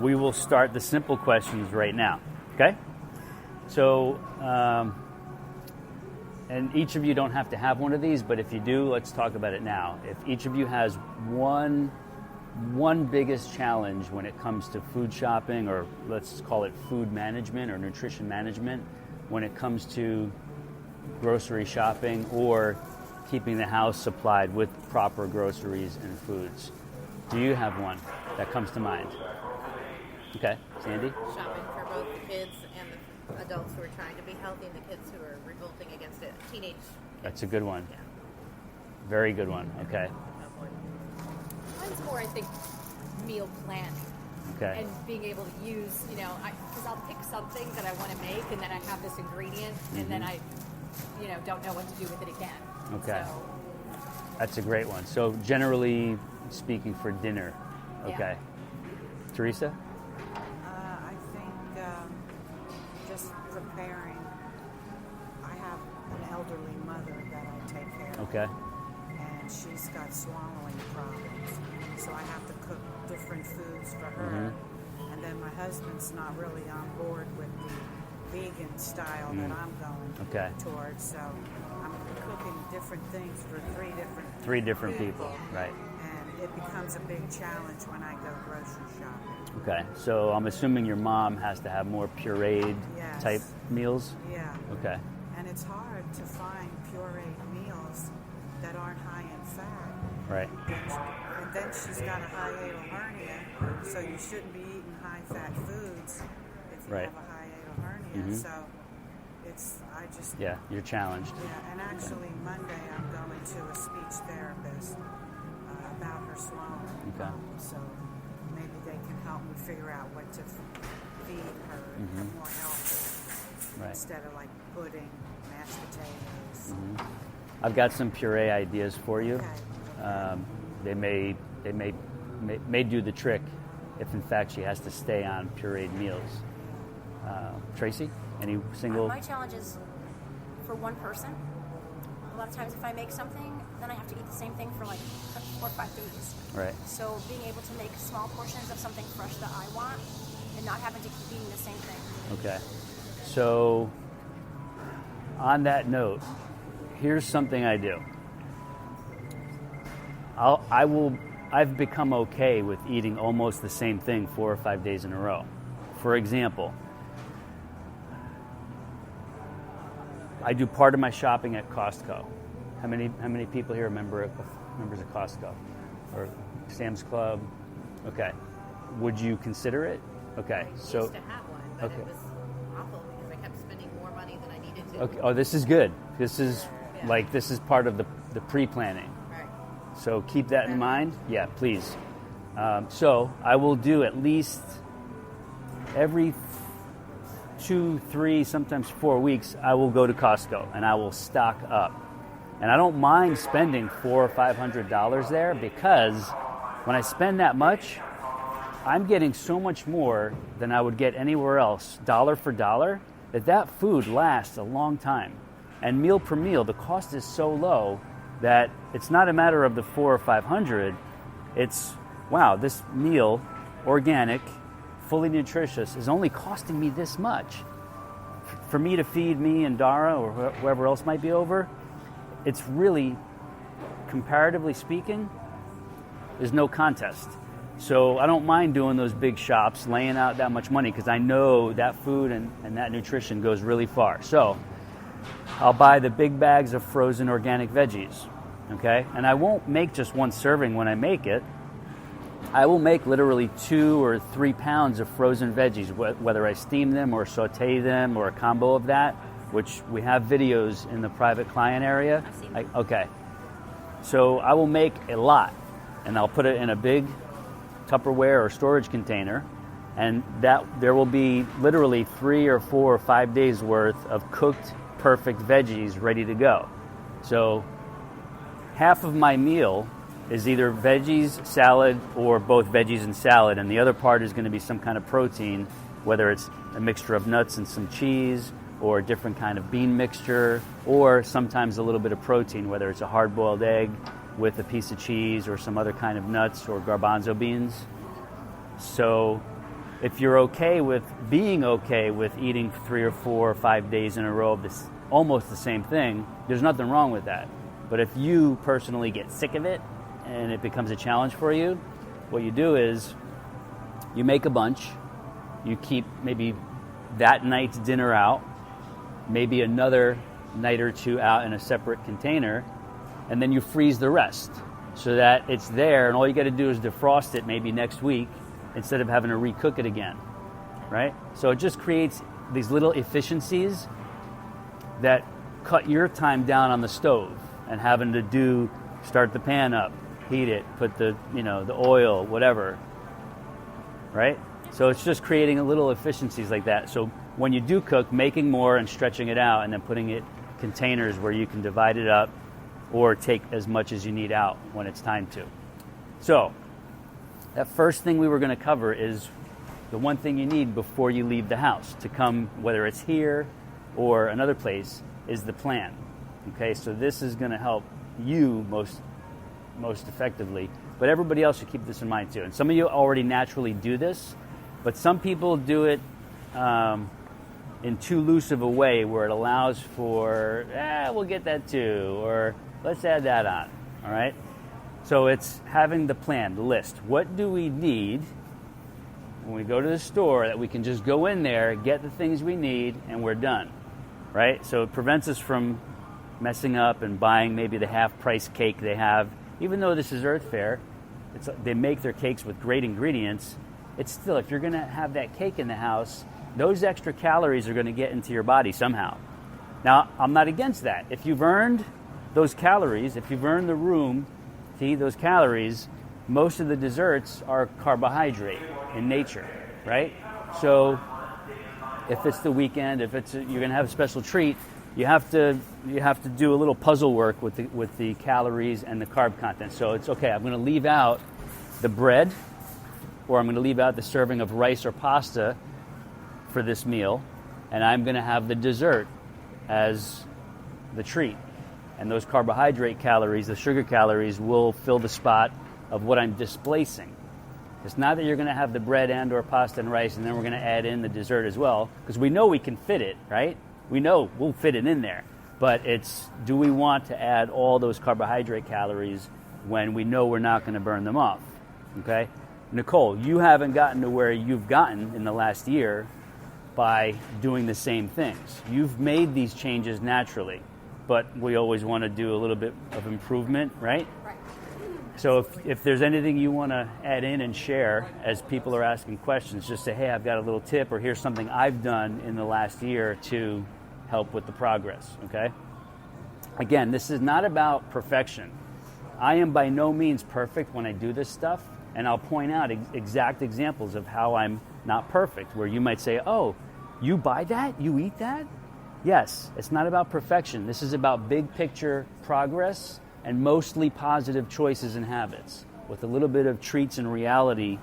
we will start the simple questions right now. Okay? So, and each of you don't have to have one of these, but if you do, let's talk about it now. If each of you has one biggest challenge when it comes to food shopping, or let's call it food management or nutrition management, when it comes to grocery shopping or keeping the house supplied with proper groceries and foods. Do you have one that comes to mind? Okay, Sandy? Shopping for both the kids and the adults who are trying to be healthy and the kids who are revolting against it. Teenage kids. That's a good one. Yeah. Very good one. Okay. Mine's more, I think, meal planning. Okay. And being able to use, because I'll pick something that I want to make, and then I have this ingredient, and then I, don't know what to do with it again. Okay. So, that's a great one. So generally speaking, for dinner. Okay. Yeah. Teresa? I think just preparing. I have an elderly mother that I take care of. Okay. And she's got swallowing problems. So I have to cook different foods for her. Mm-hmm. And then my husband's not really on board with the vegan style that I'm going towards. So I'm cooking different things for three different people. Right. And it becomes a big challenge when I go grocery shopping. Okay. So I'm assuming your mom has to have more pureed type meals? Yeah. Okay. And it's hard to find pureed meals that aren't high in fat. Right. And then she's got a hiatal hernia, so you shouldn't be eating high-fat foods if you have a hiatal hernia. Mm-hmm. So you're challenged. Yeah, and actually Monday I'm going to a speech therapist about her swallowing. Okay. So maybe they can help me figure out what to feed her more healthy. Right. Instead of like pudding, mashed potatoes. Mm-hmm. I've got some puree ideas for you. Okay. They may do the trick if in fact she has to stay on pureed meals. Tracy, any single? My challenge is for one person. A lot of times if I make something, then I have to eat the same thing for like 4 or 5 days. Right. So being able to make small portions of something fresh that I want and not having to keep eating the same thing. Okay. So on that note, here's something I do. I've become okay with eating almost the same thing 4 or 5 days in a row. For example, I do part of my shopping at Costco. How many people here are members of Costco or Sam's Club? Okay. Would you consider it? Okay. I so used to have one, but it was awful because I kept spending more money than I needed to. Okay. Oh, this is good. This is this is part of the pre-planning. Right. So keep that in mind. Yeah, please. So I will do at least every 2, 3, sometimes 4 weeks, I will go to Costco and I will stock up. And I don't mind spending $400 or $500 there because when I spend that much, I'm getting so much more than I would get anywhere else, dollar for dollar, that food lasts a long time. And meal per meal, the cost is so low that it's not a matter of the $400 or $500. It's, wow, this meal, organic, fully nutritious, is only costing me this much. For me to feed me and Dara or whoever else might be over, it's really, comparatively speaking, there's no contest. So I don't mind doing those big shops, laying out that much money, because I know that food and that nutrition goes really far. So I'll buy the big bags of frozen organic veggies, okay? And I won't make just one serving when I make it. I will make literally 2 or 3 pounds of frozen veggies, whether I steam them or saute them or a combo of that, which we have videos in the private client area. I've seen them. Okay. So I will make a lot, and I'll put it in a big Tupperware or storage container, and that there will be literally 3 or 4 or 5 days worth of cooked, perfect veggies ready to go. So half of my meal is either veggies, salad, or both veggies and salad, and the other part is going to be some kind of protein, whether it's a mixture of nuts and some cheese, or a different kind of bean mixture, or sometimes a little bit of protein, whether it's a hard-boiled egg with a piece of cheese or some other kind of nuts or garbanzo beans. So if you're okay with being okay with eating 3 or 4 or 5 days in a row of this almost the same thing, there's nothing wrong with that. But if you personally get sick of it and it becomes a challenge for you, what you do is you make a bunch, you keep maybe that night's dinner out, maybe another night or two out in a separate container, and then you freeze the rest so that it's there, and all you got to do is defrost it maybe next week instead of having to recook it again, right? So it just creates these little efficiencies that cut your time down on the stove and having to start the pan up, heat it, put the oil, whatever, right? So it's just creating a little efficiencies like that. So when you do cook, making more and stretching it out and then putting it in containers where you can divide it up or take as much as you need out when it's time to. So that first thing we were going to cover is the one thing you need before you leave the house to come, whether it's here or another place, is the plan. Okay, so this is going to help you most effectively, but everybody else should keep this in mind too. And some of you already naturally do this, but some people do it in too loose of a way where it allows for, we'll get that too, or let's add that on, all right? So it's having the plan, the list. What do we need when we go to the store that we can just go in there, get the things we need, and we're done, right? So it prevents us from messing up and buying maybe the half-price cake they have. Even though this is Earth Fare, they make their cakes with great ingredients. It's still, if you're going to have that cake in the house, those extra calories are going to get into your body somehow. Now, I'm not against that. If you've earned those calories, if you've earned the room to eat those calories, most of the desserts are carbohydrate in nature, right? So if it's the weekend, if you're going to have a special treat, you have to do a little puzzle work with the calories and the carb content. So it's okay, I'm going to leave out the bread, or I'm going to leave out the serving of rice or pasta for this meal, and I'm going to have the dessert as the treat. And those carbohydrate calories, the sugar calories, will fill the spot of what I'm displacing. It's not that you're going to have the bread and or pasta and rice and then we're going to add in the dessert as well, because we know we can fit it, right? We know we'll fit it in there. But it's, do we want to add all those carbohydrate calories when we know we're not going to burn them off, okay? Nicole, you haven't gotten to where you've gotten in the last year by doing the same things. You've made these changes naturally, but we always want to do a little bit of improvement, right? Right. So if there's anything you want to add in and share as people are asking questions, just say, hey, I've got a little tip, or here's something I've done in the last year to help with the progress, okay? Again, this is not about perfection. I am by no means perfect when I do this stuff, and I'll point out exact examples of how I'm not perfect, where you might say, oh, you buy that? You eat that? Yes, it's not about perfection. This is about big picture progress and mostly positive choices and habits with a little bit of treats and reality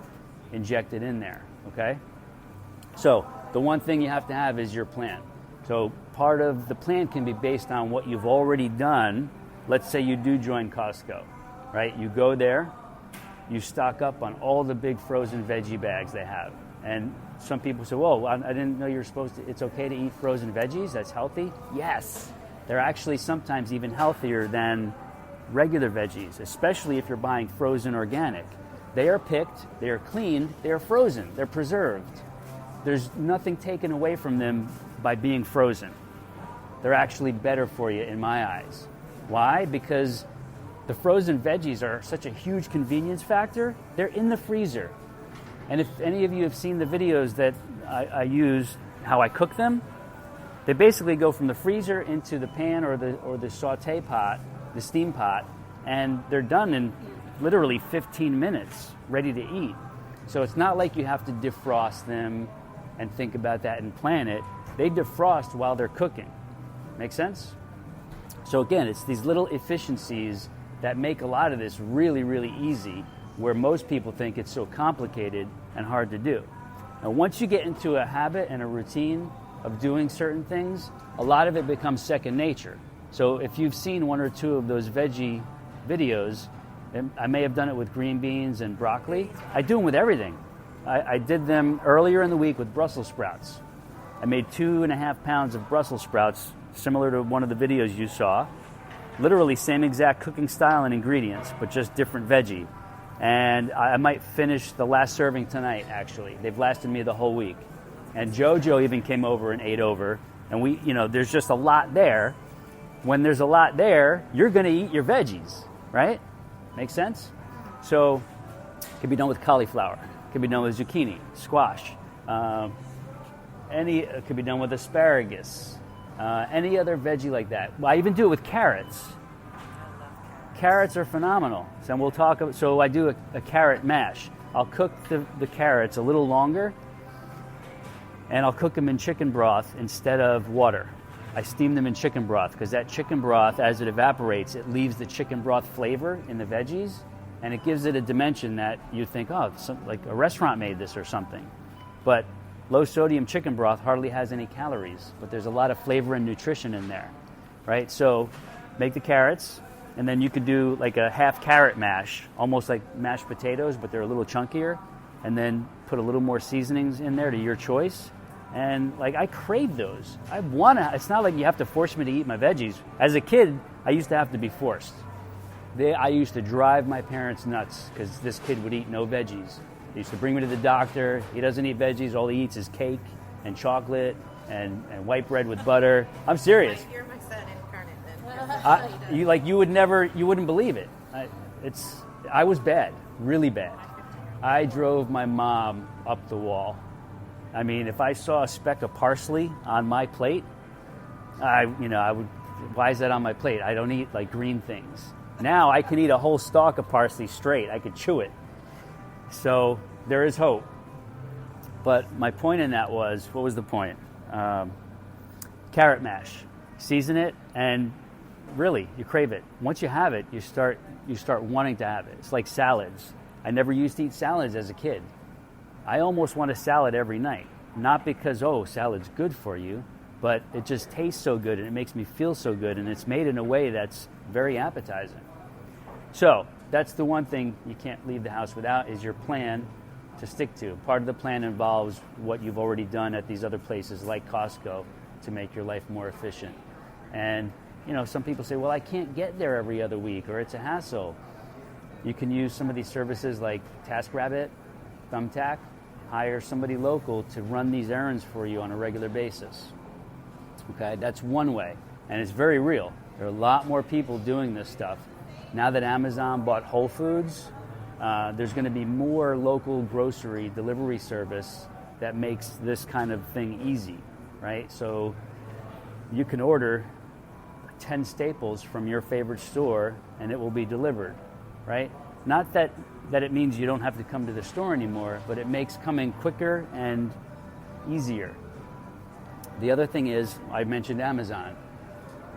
injected in there, okay? So the one thing you have to have is your plan. So part of the plan can be based on what you've already done. Let's say you do join Costco, right? You go there, you stock up on all the big frozen veggie bags they have. And some people say, whoa, I didn't know you're supposed to, it's okay to eat frozen veggies? That's healthy? Yes. They're actually sometimes even healthier than regular veggies, especially if you're buying frozen organic. They are picked, they are cleaned, they are frozen, they're preserved. There's nothing taken away from them by being frozen. They're actually better for you in my eyes. Why? Because the frozen veggies are such a huge convenience factor. They're in the freezer. And if any of you have seen the videos that I use, how I cook them, they basically go from the freezer into the pan or the saute pot, the steam pot, and they're done in literally 15 minutes, ready to eat. So it's not like you have to defrost them and think about that and plan it. They defrost while they're cooking. Make sense? So again, it's these little efficiencies that make a lot of this really, really easy, where most people think it's so complicated and hard to do. Now, once you get into a habit and a routine of doing certain things, a lot of it becomes second nature. So if you've seen one or two of those veggie videos, and I may have done it with green beans and broccoli, I do them with everything. I did them earlier in the week with Brussels sprouts. I made 2.5 pounds of Brussels sprouts, similar to one of the videos you saw. Literally same exact cooking style and ingredients, but just different veggie. And I might finish the last serving tonight, actually. They've lasted me the whole week. And JoJo even came over and ate over. And we, there's just a lot there. When there's a lot there, you're going to eat your veggies, right? Make sense? So it can be done with cauliflower. It can be done with zucchini, squash. It could be done with asparagus. Any other veggie like that. Well, I even do it with carrots. Carrots are phenomenal. So we'll talk. So I do a carrot mash. I'll cook the carrots a little longer, and I'll cook them in chicken broth instead of water. I steam them in chicken broth because that chicken broth, as it evaporates, it leaves the chicken broth flavor in the veggies, and it gives it a dimension that you think, oh, like a restaurant made this or something. But low sodium chicken broth hardly has any calories, but there's a lot of flavor and nutrition in there, right? So make the carrots, and then you could do like a half carrot mash, almost like mashed potatoes, but they're a little chunkier, and then put a little more seasonings in there to your choice. And like I crave those. It's not like you have to force me to eat my veggies. As a kid, I used to have to be forced. I used to drive my parents nuts because this kid would eat no veggies. They used to bring me to the doctor. He doesn't eat veggies. All he eats is cake and chocolate and white bread with butter. I'm serious. You're my son incarnate then. You wouldn't believe it. I was bad, really bad. I drove my mom up the wall. I mean, if I saw a speck of parsley on my plate, I would, why is that on my plate? I don't eat like green things. Now I can eat a whole stalk of parsley straight. I could chew it. So there is hope. But my point in that was, what was the point? Carrot mash. Season it, and really, you crave it. Once you have it, you start wanting to have it. It's like salads. I never used to eat salads as a kid. I almost want a salad every night. Not because, salad's good for you, but it just tastes so good and it makes me feel so good, and it's made in a way that's very appetizing. So that's the one thing you can't leave the house without, is your plan to stick to. Part of the plan involves what you've already done at these other places like Costco to make your life more efficient. And some people say, well, I can't get there every other week, or it's a hassle. You can use some of these services like TaskRabbit, Thumbtack. Hire somebody local to run these errands for you on a regular basis. Okay, that's one way, and it's very real. There are a lot more people doing this stuff. Now that Amazon bought Whole Foods, there's going to be more local grocery delivery service that makes this kind of thing easy, right? So you can order 10 staples from your favorite store and it will be delivered, right? Not that it means you don't have to come to the store anymore, but it makes coming quicker and easier. The other thing is, I mentioned Amazon.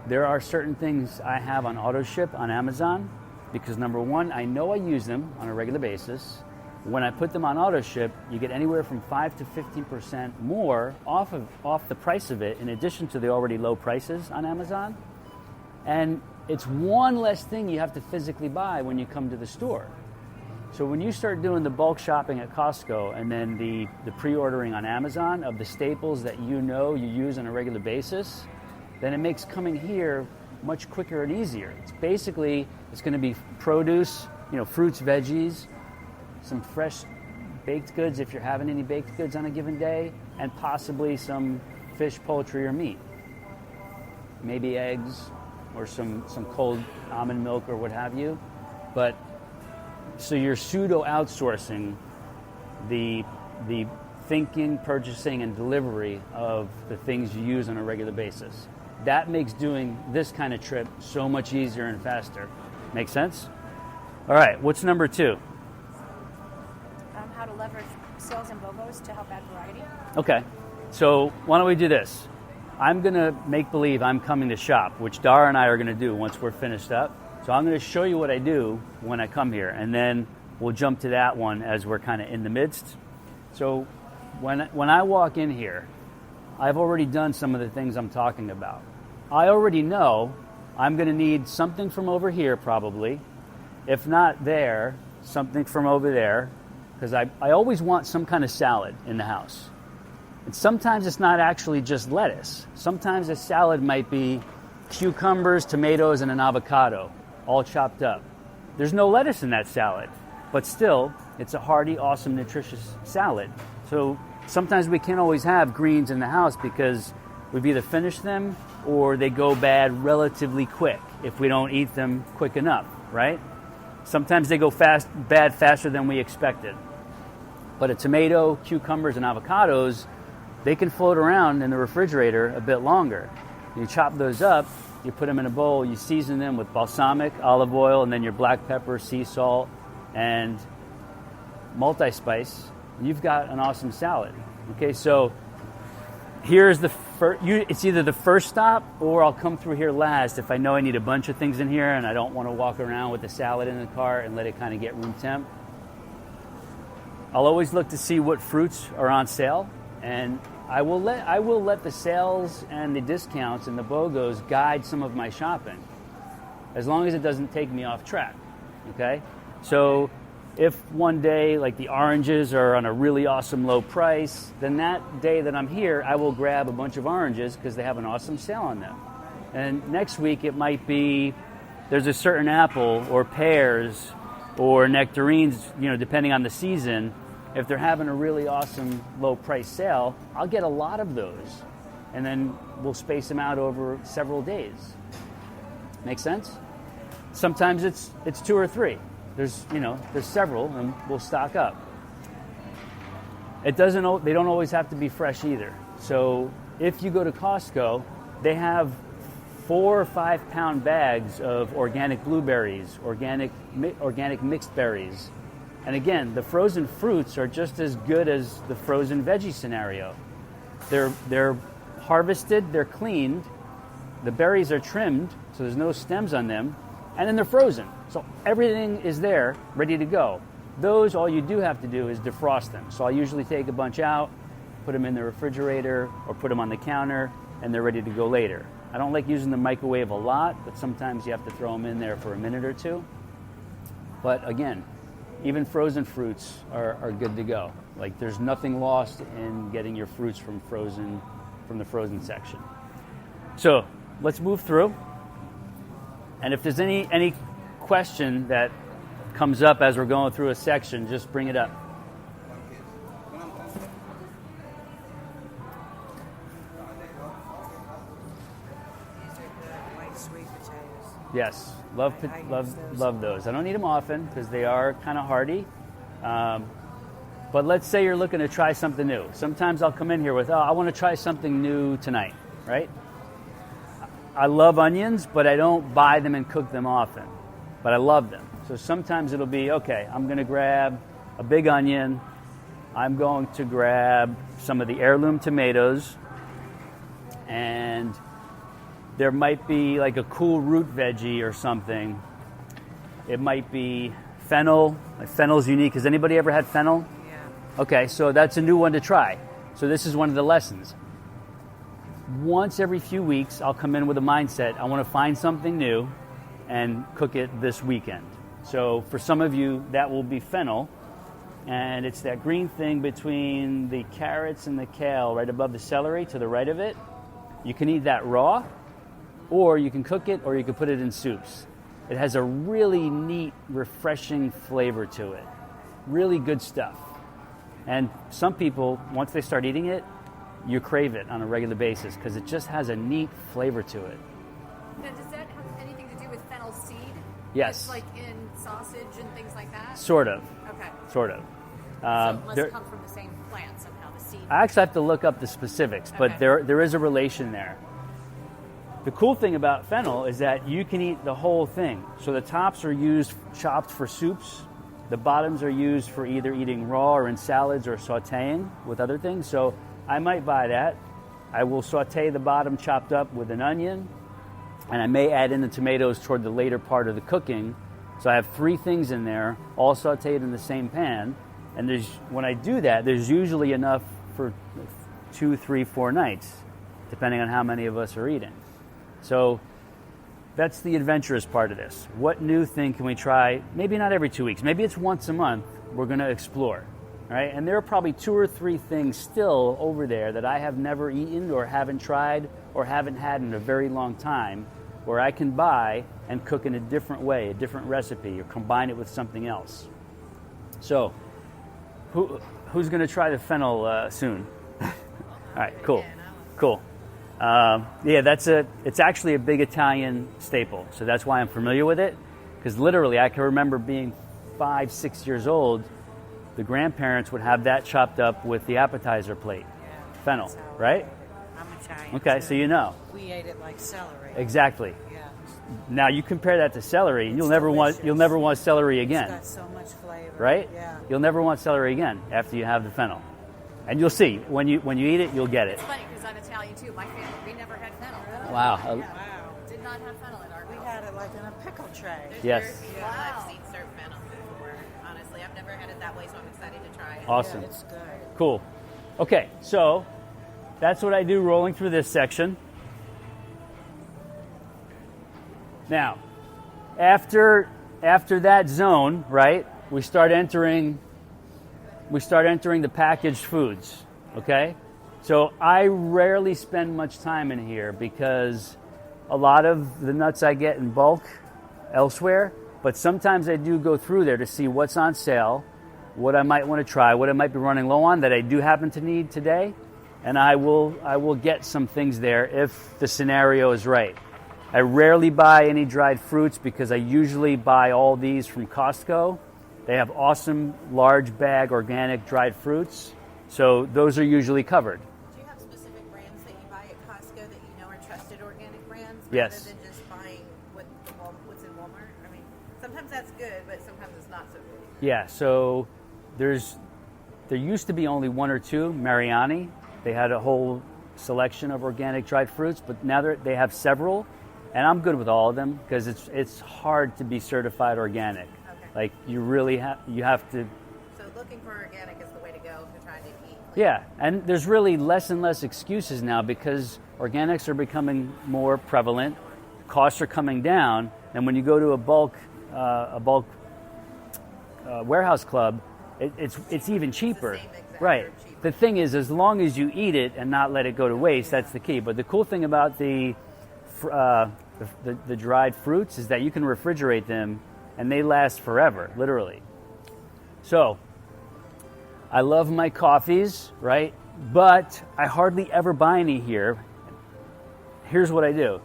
There are certain things I have on auto ship on Amazon because, number one, I know I use them on a regular basis. When I put them on auto ship, you get anywhere from 5 to 15% more off the price of it, in addition to the already low prices on Amazon. And it's one less thing you have to physically buy when you come to the store. So when you start doing the bulk shopping at Costco and then the pre-ordering on Amazon of the staples that you use on a regular basis, then it makes coming here much quicker and easier. It's going to be produce, fruits, veggies, some fresh baked goods if you're having any baked goods on a given day, and possibly some fish, poultry, or meat. Maybe eggs or some cold almond milk or what have you. But so you're pseudo outsourcing the thinking, purchasing, and delivery of the things you use on a regular basis. That makes doing this kind of trip so much easier and faster. Make sense? All right, what's number 2? How to leverage sales and BOGOs to help add variety. Okay, so why don't we do this? I'm going to make believe I'm coming to shop, which Dara and I are going to do once we're finished up. So I'm going to show you what I do when I come here, and then we'll jump to that one as we're kind of in the midst. So when I walk in here, I've already done some of the things I'm talking about. I already know I'm going to need something from over here probably. If not there, something from over there. because I always want some kind of salad in the house. And sometimes it's not actually just lettuce. Sometimes a salad might be cucumbers, tomatoes, and an avocado, all chopped up. There's no lettuce in that salad, but still, it's a hearty, awesome, nutritious salad. So sometimes we can't always have greens in the house because we've either finished them or they go bad relatively quick if we don't eat them quick enough, right? Sometimes they go bad faster than we expected. But a tomato, cucumbers, and avocados, they can float around in the refrigerator a bit longer. You chop those up, you put them in a bowl, you season them with balsamic, olive oil, and then your black pepper, sea salt, and multi-spice. You've got an awesome salad. Okay, so here's the first. It's either the first stop or I'll come through here last if I know I need a bunch of things in here and I don't want to walk around with the salad in the cart and let it kind of get room temp. I'll always look to see what fruits are on sale, and I will let the sales and the discounts and the BOGOs guide some of my shopping, as long as it doesn't take me off track. Okay, so if one day like the oranges are on a really awesome low price, then that day that I'm here, I will grab a bunch of oranges because they have an awesome sale on them. And next week it might be there's a certain apple or pears or nectarines, depending on the season. If they're having a really awesome low price sale, I'll get a lot of those, and then we'll space them out over several days. Make sense? Sometimes it's 2 or 3. There's several, and we'll stock up. They don't always have to be fresh either. So if you go to Costco, they have 4 or 5 pound bags of organic blueberries, organic mixed berries. And again, the frozen fruits are just as good as the frozen veggie scenario. They're harvested, they're cleaned, the berries are trimmed, so there's no stems on them, and then they're frozen. So everything is there, ready to go. Those, all you do have to do is defrost them. So I usually take a bunch out, put them in the refrigerator, or put them on the counter, and they're ready to go later. I don't like using the microwave a lot, but sometimes you have to throw them in there for a minute or two. But again, even frozen fruits are good to go. Like, there's nothing lost in getting your fruits from the frozen section. So let's move through. And if there's any question that comes up as we're going through a section, just bring it up. These are good white sweet potatoes. Yes, I use those. love those. I don't eat them often because they are kind of hardy. But let's say you're looking to try something new. Sometimes I'll come in here with, I want to try something new tonight, right? I love onions, but I don't buy them and cook them often. But I love them. So sometimes it'll be, okay, I'm going to grab a big onion. I'm going to grab some of the heirloom tomatoes. And there might be like a cool root veggie or something. It might be fennel. Like, fennel's unique. Has anybody ever had fennel? Yeah. Okay, so that's a new one to try. So this is one of the lessons. Once every few weeks, I'll come in with a mindset, I want to find something new and cook it this weekend. So for some of you, that will be fennel. And it's that green thing between the carrots and the kale right above the celery to the right of it. You can eat that raw, or you can cook it, or you can put it in soups. It has a really neat, refreshing flavor to it. Really good stuff. And some people, once they start eating it, you crave it on a regular basis because it just has a neat flavor to it. Now, does that have anything to do with fennel seed? Yes. It's like in sausage and things like that? Sort of. Okay. Sort of. So it must come from the same plant somehow, the seed. I actually have to look up the specifics, but Okay. there is a relation there. The cool thing about fennel is that you can eat the whole thing. So the tops are used chopped for soups. The bottoms are used for either eating raw or in salads or sautéing with other things. So I might buy that. I will sauté the bottom chopped up with an onion, and I may add in the tomatoes toward the later part of the cooking. So I have 3 things in there, all sautéed in the same pan. And when I do that, there's usually enough for 2, 3, 4 nights, depending on how many of us are eating. So that's the adventurous part of this. What new thing can we try? Maybe not every 2 weeks. Maybe it's once a month. We're going to explore. right? And there are probably 2 or 3 things still over there that I have never eaten or haven't tried or haven't had in a very long time, where I can buy and cook in a different way, a different recipe, or combine it with something else. So, who's going to try the fennel soon? All right, cool, cool. It's actually a big Italian staple, so that's why I'm familiar with it. Because literally, I can remember being 5, 6 years old. The grandparents would have that chopped up with the appetizer plate, fennel, That's how right? I'm Italian. Okay, too. so you know. We ate it like celery. Exactly. Yeah. Now you compare that to celery, and It's you'll never delicious. want celery again, It's got so much flavor. right? Yeah. You'll never want celery again after you have the fennel, and you'll see when you eat it, you'll get it. It's funny because I'm Italian too. My family, we never had fennel. Wow. Wow. Did not have fennel in our We house. had it like in a pickle tray. There's Yes. very few Wow. I've seen serve fennel before. Honestly, I've never had it that way, so I'm excited to try it. Awesome. Yeah, it's good. Cool. Okay, so that's what I do rolling through this section. Now, after that zone, right, we start entering the packaged foods, okay? So I rarely spend much time in here because a lot of the nuts I get in bulk elsewhere, but sometimes I do go through there to see what's on sale, what I might want to try, what I might be running low on that I do happen to need today, and I will get some things there if the scenario is right. I rarely buy any dried fruits because I usually buy all these from Costco. They have awesome large bag organic dried fruits, so those are usually covered. Do you have specific brands that you buy at Costco that you know are trusted organic brands? Yes. Rather than just buying what's in Walmart? I mean, sometimes that's good, but sometimes it's not so good. Yeah, so there used to be only 1 or 2, Mariani. They had a whole selection of organic dried fruits, but now they have several, and I'm good with all of them because it's hard to be certified organic. Okay. Like you really have to. So looking for organic is the way to go if you're trying to eat. Yeah, and there's really less and less excuses now because organics are becoming more prevalent, costs are coming down, and when you go to a bulk warehouse club, it's even cheaper. same exact Right. or cheaper. The thing is, as long as you eat it and not let it go to waste, that's the key. But the cool thing about the dried fruits is that you can refrigerate them and they last forever, literally. So, I love my coffees, right? But I hardly ever buy any here. Here's what I do.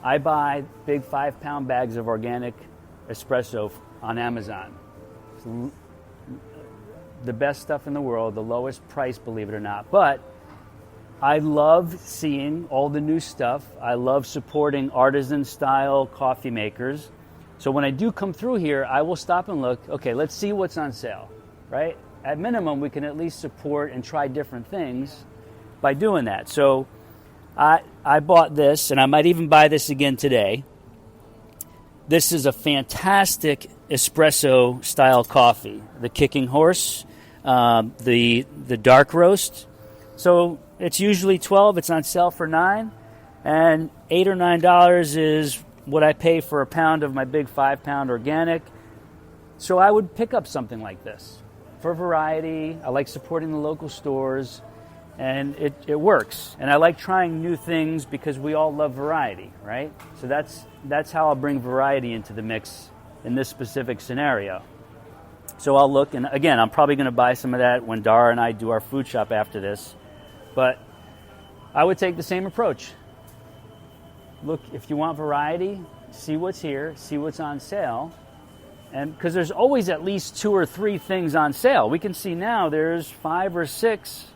I buy big 5-pound bags of organic espresso on Amazon. It's the best stuff in the world, the lowest price, believe it or not. But I love seeing all the new stuff. I love supporting artisan-style coffee makers. So when I do come through here, I will stop and look. Okay, let's see what's on sale, right? At minimum, we can at least support and try different things by doing that. So I bought this, and I might even buy this again today. This is a fantastic espresso-style coffee. The Kicking Horse, the dark roast. So it's usually $12. It's on sale for $9, and $8 or $9 is what I pay for a pound of my big 5-pound organic. So I would pick up something like this for variety. I like supporting the local stores, and it works. And I like trying new things because we all love variety, right? So that's how I'll bring variety into the mix in this specific scenario. So I'll look, and again, I'm probably going to buy some of that when Dara and I do our food shop after this. But I would take the same approach. Look, if you want variety, see what's here, see what's on sale. And because there's always at least 2 or 3 things on sale. We can see now there's 5 or 6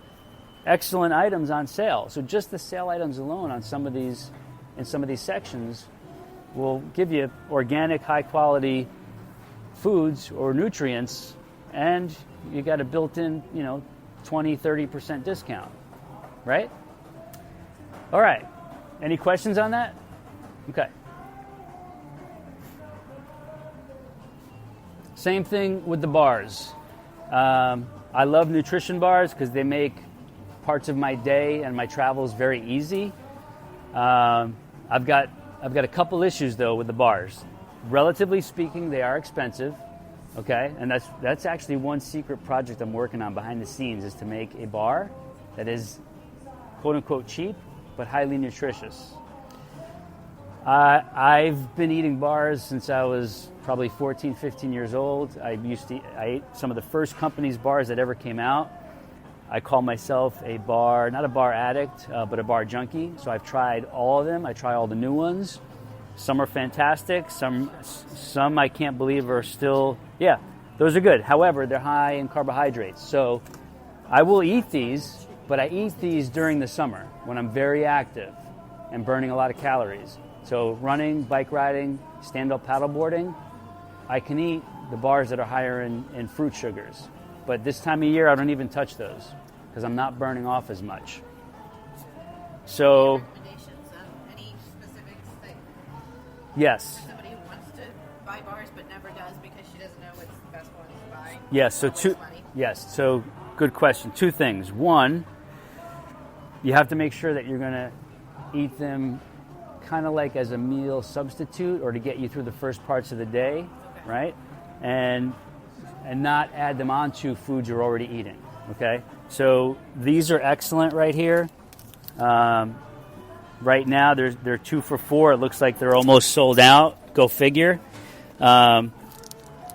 excellent items on sale. So just the sale items alone on some of these sections will give you organic, high quality foods or nutrients, and you got a built-in, 20-30% discount, right? All right. Any questions on that? Okay. Same thing with the bars. I love nutrition bars because they make parts of my day and my travels very easy. I've got a couple issues though with the bars. Relatively speaking, they are expensive. Okay, and that's actually one secret project I'm working on behind the scenes, is to make a bar that is quote unquote cheap but highly nutritious. I've been eating bars since I was probably 14, 15 years old. I ate some of the first company's bars that ever came out. I call myself not a bar addict, but a bar junkie. So I've tried all of them. I try all the new ones. Some are fantastic. Some I can't believe are still, those are good. However, they're high in carbohydrates. So I will eat these, but I eat these during the summer when I'm very active and burning a lot of calories. So running, bike riding, stand-up paddleboarding, I can eat the bars that are higher in fruit sugars. But this time of year, I don't even touch those because I'm not burning off as much. So, Recommendations on any specifics that yes. somebody who wants to buy bars but never does because she doesn't know what's the best ones to buy? Yes, so good question. Two things. One, you have to make sure that you're going to eat them kind of like as a meal substitute or to get you through the first parts of the day, right? And not add them onto foods you're already eating, okay? So these are excellent right here. Right now, they're 2 for $4. It looks like they're almost sold out. Go figure. But,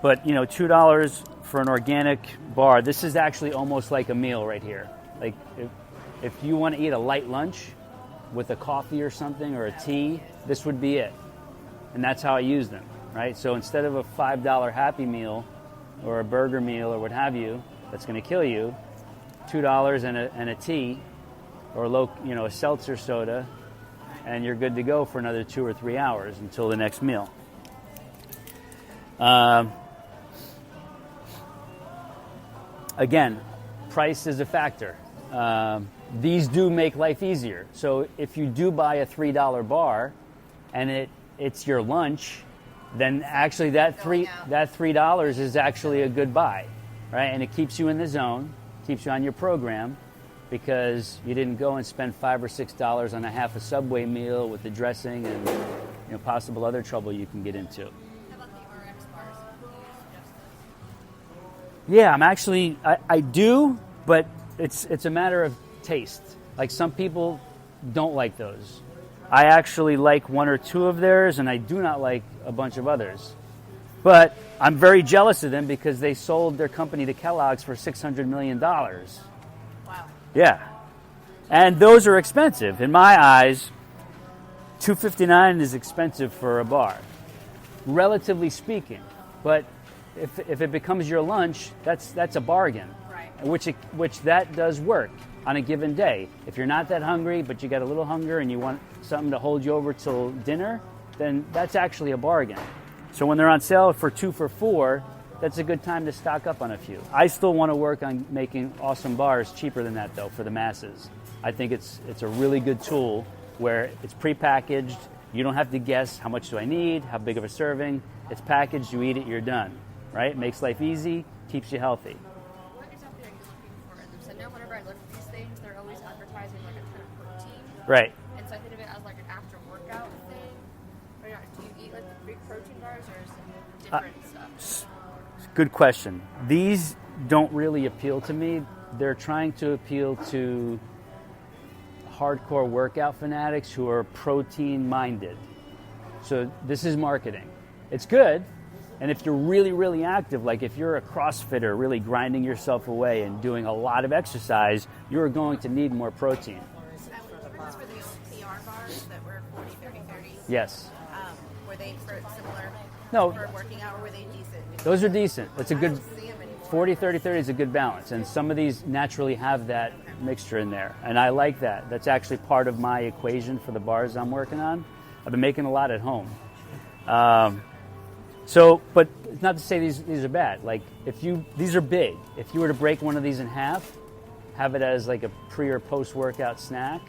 $2 for an organic bar. This is actually almost like a meal right here. Like if you want to eat a light lunch with a coffee or something or a tea, this would be it. And that's how I use them, right? So instead of a $5 Happy Meal or a burger meal or what have you, that's going to kill you, $2 and a tea or a seltzer soda, and you're good to go for another 2 or 3 hours until the next meal. Again, price is a factor. These do make life easier. So if you do buy a $3 bar and it's your lunch, then actually that $3 is actually a good buy, right? And it keeps you in the zone, keeps you on your program, because you didn't go and spend $5 or $6 on a half a Subway meal with the dressing and possible other trouble you can get into. How about the RX bars? Do you suggest those? Yeah, I do, but it's a matter of taste. Like some people don't like those. I actually like 1 or 2 of theirs, and I do not like a bunch of others. But I'm very jealous of them because they sold their company to Kellogg's for $600 million. Wow. Yeah. And those are expensive. In my eyes, $2.59 is expensive for a bar, relatively speaking. But if it becomes your lunch, that's a bargain. Right. Which that does work on a given day. If you're not that hungry, but you got a little hunger and you want something to hold you over till dinner, then that's actually a bargain. So when they're on sale for 2 for $4, that's a good time to stock up on a few. I still want to work on making awesome bars cheaper than that, though, for the masses. I think it's a really good tool where it's prepackaged. You don't have to guess how much do I need, how big of a serving. It's packaged, you eat it, you're done, right? It makes life easy, keeps you healthy. What exactly are you looking for in them? So I know whenever I look at these things, they're always advertising like a ton of protein. Right. And so I think of it as like an after workout thing. Or not, do you eat like the big protein bars or is it different stuff? Good question. These don't really appeal to me. They're trying to appeal to hardcore workout fanatics who are protein minded. So this is marketing. It's good. And if you're really, really active, like if you're a CrossFitter, really grinding yourself away and doing a lot of exercise, you're going to need more protein. As for the old PR bars that were 40, 30, 30, Yes. were they similar No. for working out, or were they decent? Those are decent. That's a I good don't see 'em anymore. 40, 30, 30 is a good balance. And some of these naturally have that mixture in there. And I like that. That's actually part of my equation for the bars I'm working on. I've been making a lot at home. But it's not to say these are bad. Like these are big. If you were to break one of these in half, have it as like a pre or post workout snack,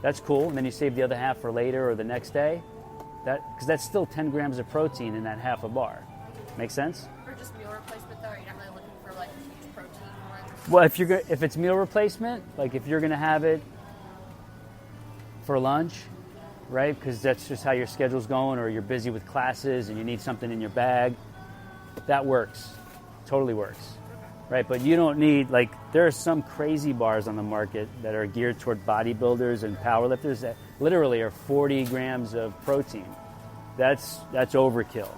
that's cool. And then you save the other half for later or the next day. Because that's still 10 grams of protein in that half a bar. Make sense? Or just meal replacement though? You're not really looking for like huge protein ones? Well, if it's meal replacement, like if you're going to have it for lunch, right? Because that's just how your schedule's going, or you're busy with classes and you need something in your bag, that works. Totally works. Right, but you don't need, like, there are some crazy bars on the market that are geared toward bodybuilders and powerlifters that literally are 40 grams of protein. That's overkill.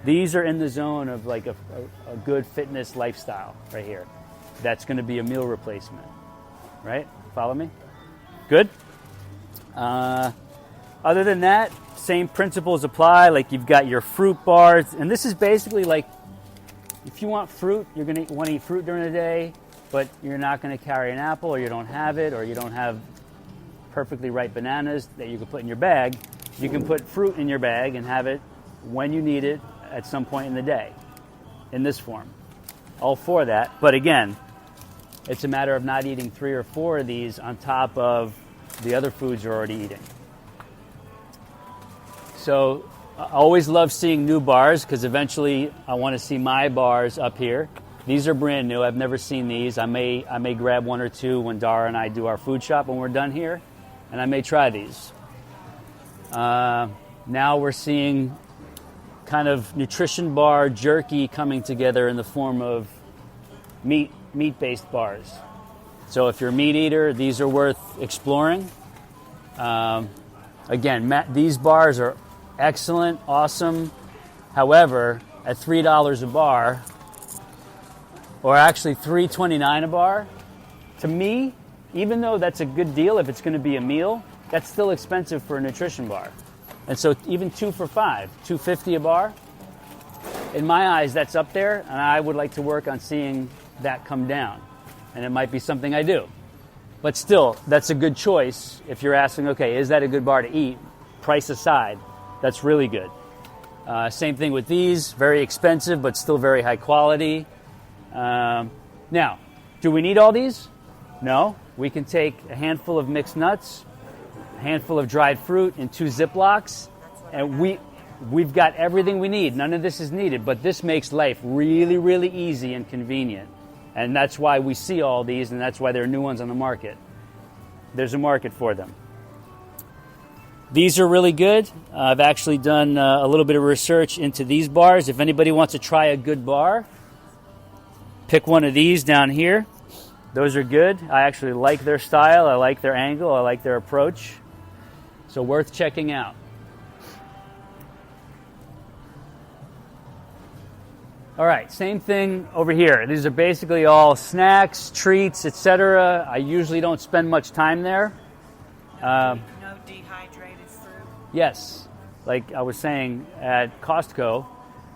These are in the zone of like a good fitness lifestyle right here. That's going to be a meal replacement, right? Follow me? Good? Other than that, same principles apply. Like you've got your fruit bars, and this is basically like, if you want fruit, you're going to want to eat fruit during the day, but you're not going to carry an apple, or you don't have it, or you don't have perfectly ripe bananas that you can put in your bag. You can put fruit in your bag and have it when you need it at some point in the day in this form. All for that. But again, it's a matter of not eating 3 or 4 of these on top of the other foods you're already eating. So I always love seeing new bars because eventually I want to see my bars up here. These are brand new. I've never seen these. I may grab 1 or 2 when Dara and I do our food shop when we're done here, and I may try these. Now we're seeing kind of nutrition bar jerky coming together in the form of meat-based bars. So if you're a meat eater, these are worth exploring. Again, these bars are excellent, awesome. However, at $3 a bar, or actually $3.29 a bar, to me, even though that's a good deal if it's going to be a meal, that's still expensive for a nutrition bar. And so even 2 for $5, $2.50 a bar, in my eyes, that's up there, and I would like to work on seeing that come down. And it might be something I do. But still, that's a good choice if you're asking, okay, is that a good bar to eat? Price aside, that's really good. Same thing with these, very expensive, but still very high quality. Now, do we need all these? No. We can take a handful of mixed nuts, a handful of dried fruit in 2 Ziplocs, and we've got everything we need. None of this is needed, but this makes life really, really easy and convenient. And that's why we see all these, and that's why there are new ones on the market. There's a market for them. These are really good. I've actually done a little bit of research into these bars. If anybody wants to try a good bar, pick one of these down here. Those are good. I actually like their style. I like their angle. I like their approach. So worth checking out. All right, same thing over here. These are basically all snacks, treats, etc. I usually don't spend much time there. No dehydrated fruit. Yes, like I was saying, at Costco,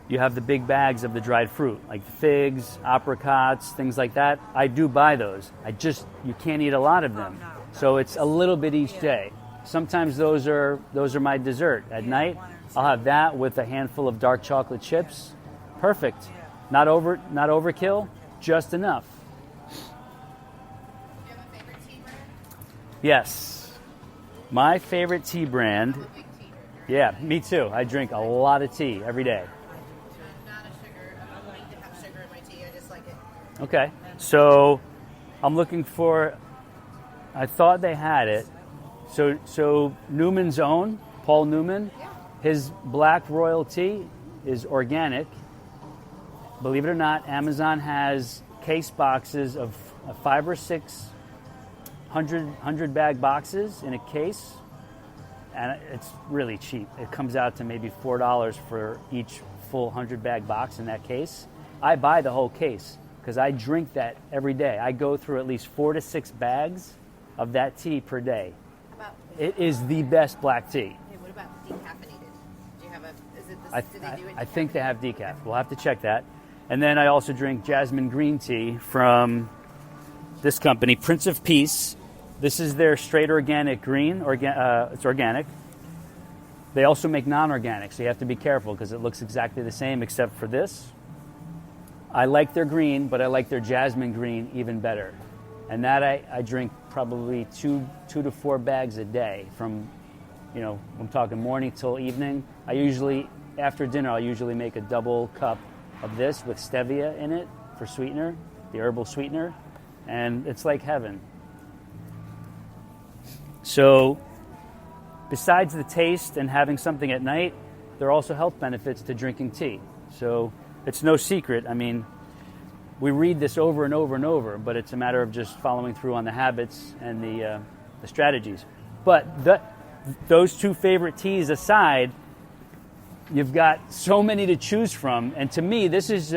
you have the big bags of the dried fruit, like figs, apricots, things like that. I do buy those. You can't eat a lot of them. So it's a little bit each day. Sometimes those are my dessert. At night, I'll have that with a handful of dark chocolate chips. Perfect. Not overkill, just enough. Do you have a favorite tea brand? Yes. My favorite tea brand. I'm a big tea drinker. Yeah, me too. I drink a lot of tea every day. I'm not a sugar. I don't need to have sugar in my tea. I just like it. Okay. So I'm looking for, I thought they had it. So Newman's own, Paul Newman, his black royal tea is organic. Believe it or not, Amazon has case boxes of 5 or 6 100 bag boxes in a case, and it's really cheap. It comes out to maybe $4 for each full 100 bag box in that case. I buy the whole case because I drink that every day. I go through at least 4 to 6 bags of that tea per day. It is the best black tea. Okay, what about decaffeinated? Do you have do they do it? I think they have decaf. We'll have to check that. And then I also drink jasmine green tea from this company, Prince of Peace. This is their straight organic green. It's organic. They also make non-organic, so you have to be careful because it looks exactly the same except for this. I like their green, but I like their jasmine green even better. And that I drink probably 2 to 4 bags a day from, I'm talking morning till evening. After dinner, I'll usually make a double cup of this with stevia in it for sweetener, the herbal sweetener, and it's like heaven. So besides the taste and having something at night, there are also health benefits to drinking tea. So it's no secret. I mean, we read this over and over and over, but it's a matter of just following through on the habits and the strategies. But those two favorite teas aside, you've got so many to choose from, and to me, this is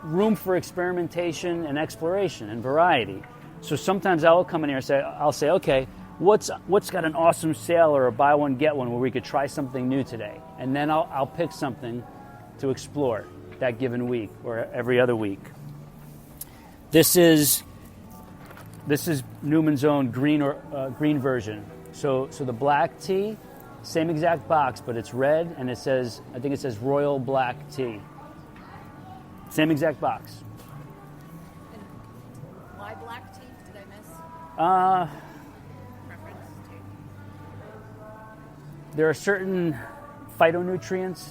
room for experimentation and exploration and variety. So sometimes I will come in here and I'll say, okay, what's got an awesome sale or a buy one get one where we could try something new today, and then I'll pick something to explore that given week or every other week. This is Newman's Own green version. So the black tea, same exact box, but it's red, and I think it says Royal Black Tea. Same exact box. And why black tea? Did I miss? Preference too. There are certain phytonutrients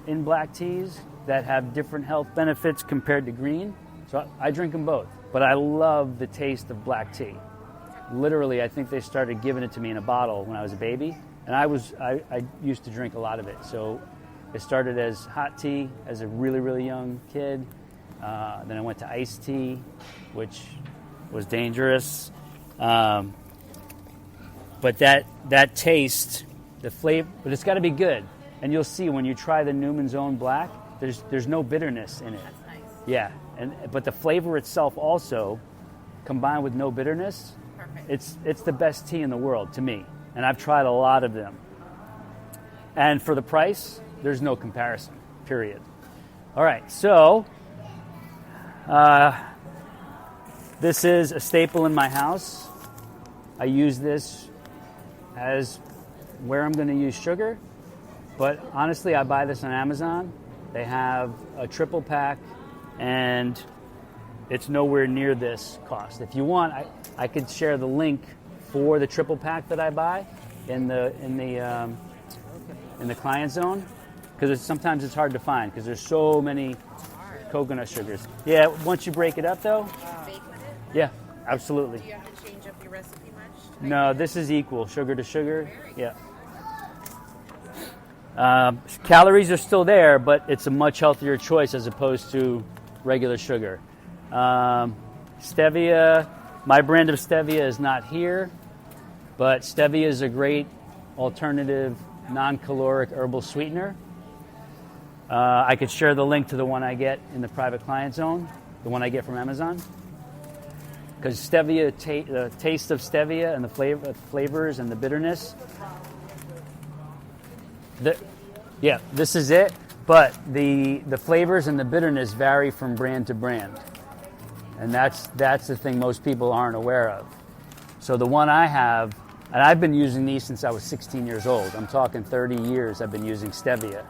in black teas that have different health benefits compared to green. So I drink them both, but I love the taste of black tea. Literally, I think they started giving it to me in a bottle when I was a baby, and I used to drink a lot of it. So it started as hot tea as a really, really young kid. Then I went to iced tea, which was dangerous. But that taste, the flavor, but it's got to be good. And you'll see when you try the Newman's Own Black, there's no bitterness in it. That's nice. Yeah, but the flavor itself also, combined with no bitterness, Perfect. it's the best tea in the world to me. And I've tried a lot of them. And for the price, there's no comparison, period. All right, so this is a staple in my house. I use this as where I'm going to use sugar. But honestly, I buy this on Amazon. They have a triple pack, and it's nowhere near this cost. If you want, I could share the link for the triple pack that I buy in the client zone, because sometimes it's hard to find because there's so many coconut sugars. Yeah, once you break it up though. Bake with it? Yeah, absolutely. Do you have to change up your recipe much? No, this is equal, sugar to sugar. Yeah. Calories are still there, but it's a much healthier choice as opposed to regular sugar. Stevia, my brand of stevia is not here, but stevia is a great alternative non-caloric herbal sweetener. I could share the link to the one I get in the private client zone, the one I get from Amazon. Because stevia, the taste of stevia and the flavors and the bitterness. This is it, but the flavors and the bitterness vary from brand to brand. And that's the thing most people aren't aware of. So the one I have, and I've been using these since I was 16 years old. I'm talking 30 years I've been using stevia.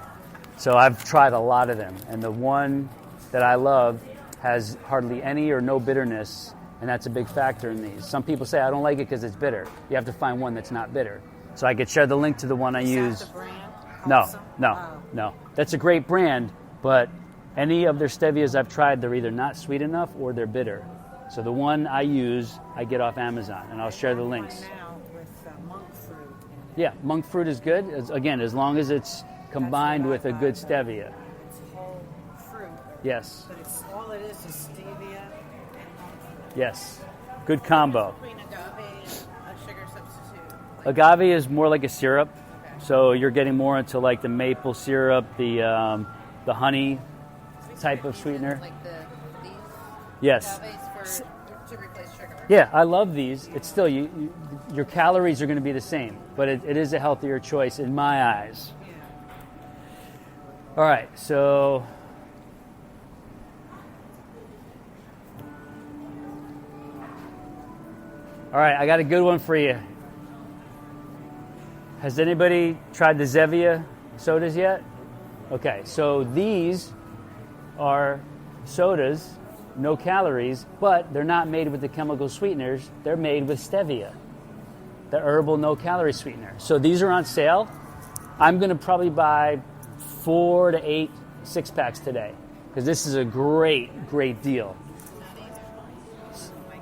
So I've tried a lot of them. And the one that I love has hardly any or no bitterness, and that's a big factor in these. Some people say, I don't like it because it's bitter. You have to find one that's not bitter. So I could share the link to the one I use. Is that the brand? No, Also? no, Oh. no. That's a great brand, but any of their stevias I've tried, they're either not sweet enough or they're bitter. So the one I use, I get off Amazon, and I'll share the links. Mine now with monk fruit in it. Yeah, monk fruit is good. Again, as long as it's combined with a good stevia. It's whole fruit. Yes, But it's all it is stevia and monk fruit. yes. Good combo. Between agave and a sugar substitute. Agave is more like a syrup, so you're getting more into like the maple syrup, the honey type of sweetener. Like these Yes. agaves to replace sugar. Yeah, I love these. It's still, your calories are going to be the same, but it is a healthier choice in my eyes. All right, so I got a good one for you. Has anybody tried the Zevia sodas yet? Okay, so these are sodas, no calories, but they're not made with the chemical sweeteners. They're made with stevia, the herbal no-calorie sweetener. So these are on sale. I'm going to probably buy 4 to 8 six-packs today because this is a great, great deal.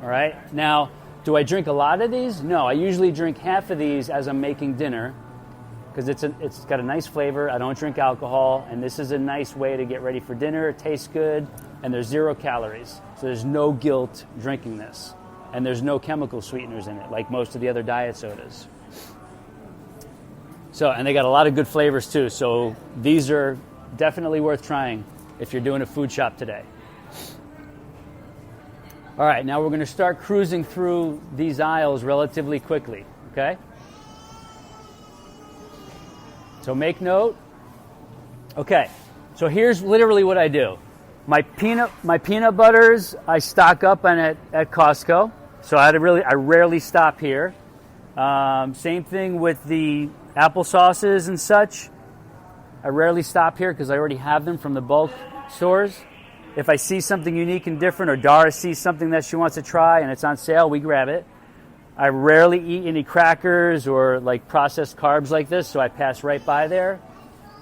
All right. Now, do I drink a lot of these? No, I usually drink half of these as I'm making dinner, because it's got a nice flavor. I don't drink alcohol, and this is a nice way to get ready for dinner. It tastes good, and there's 0 calories, so there's no guilt drinking this, and there's no chemical sweeteners in it like most of the other diet sodas. So, and they got a lot of good flavors too. So these are definitely worth trying if you're doing a food shop today. All right, now we're going to start cruising through these aisles relatively quickly, okay? So make note. Okay, so here's literally what I do. My peanut butters, I stock up on it at Costco. So I rarely stop here. Same thing with the applesauces and such. I rarely stop here because I already have them from the bulk stores. If I see something unique and different, or Dara sees something that she wants to try and it's on sale, we grab it. I rarely eat any crackers or like processed carbs like this, so I pass right by there.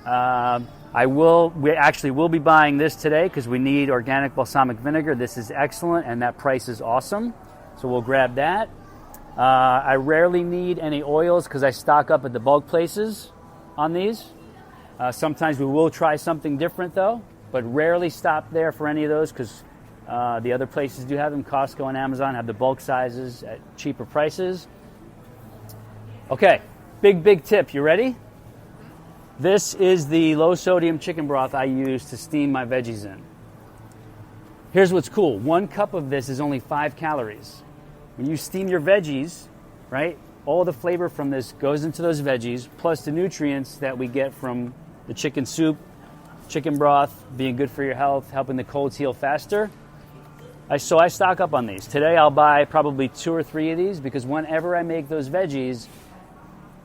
We actually will be buying this today because we need organic balsamic vinegar. This is excellent, and that price is awesome. So we'll grab that. I rarely need any oils because I stock up at the bulk places on these. Sometimes we will try something different though, but rarely stop there for any of those because the other places do have them. Costco and Amazon have the bulk sizes at cheaper prices. Okay, big tip. You ready? This is the low sodium chicken broth I use to steam my veggies in. Here's what's cool. 1 cup of this is only 5 calories. When you steam your veggies, right, all the flavor from this goes into those veggies, plus the nutrients that we get from the chicken soup, chicken broth, being good for your health, helping the colds heal faster. So I stock up on these. Today I'll buy probably 2 or 3 of these because whenever I make those veggies,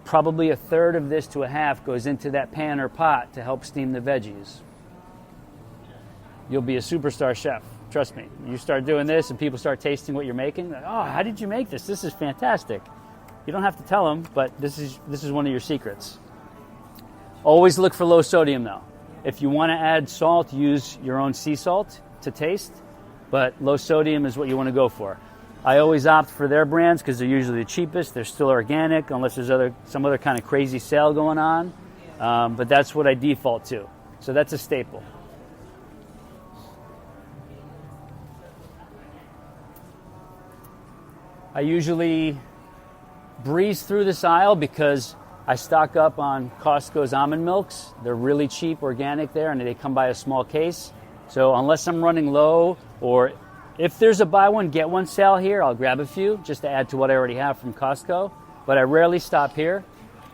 probably 1/3 of this to 1/2 goes into that pan or pot to help steam the veggies. You'll be a superstar chef. Trust me. You start doing this and people start tasting what you're making. Like, oh, how did you make this? This is fantastic. You don't have to tell them, but this is one of your secrets. Always look for low sodium though. If you want to add salt, use your own sea salt to taste, but low sodium is what you want to go for. I always opt for their brands because they're usually the cheapest. They're still organic unless there's some other kind of crazy sale going on, but that's what I default to. So that's a staple. I usually breeze through this aisle because I stock up on Costco's almond milks. They're really cheap, organic there, and they come by a small case. So unless I'm running low, or if there's a buy one, get one sale here, I'll grab a few just to add to what I already have from Costco. But I rarely stop here.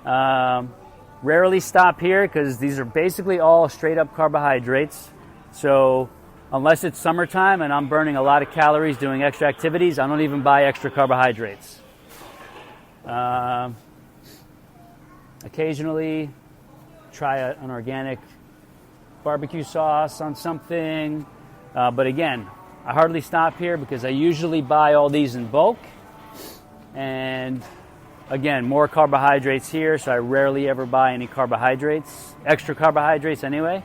Rarely stop here because these are basically all straight up carbohydrates. So unless it's summertime and I'm burning a lot of calories doing extra activities, I don't even buy extra carbohydrates. Occasionally try an organic barbecue sauce on something. But again, I hardly stop here because I usually buy all these in bulk. And again, more carbohydrates here, so I rarely ever buy any carbohydrates, extra carbohydrates anyway.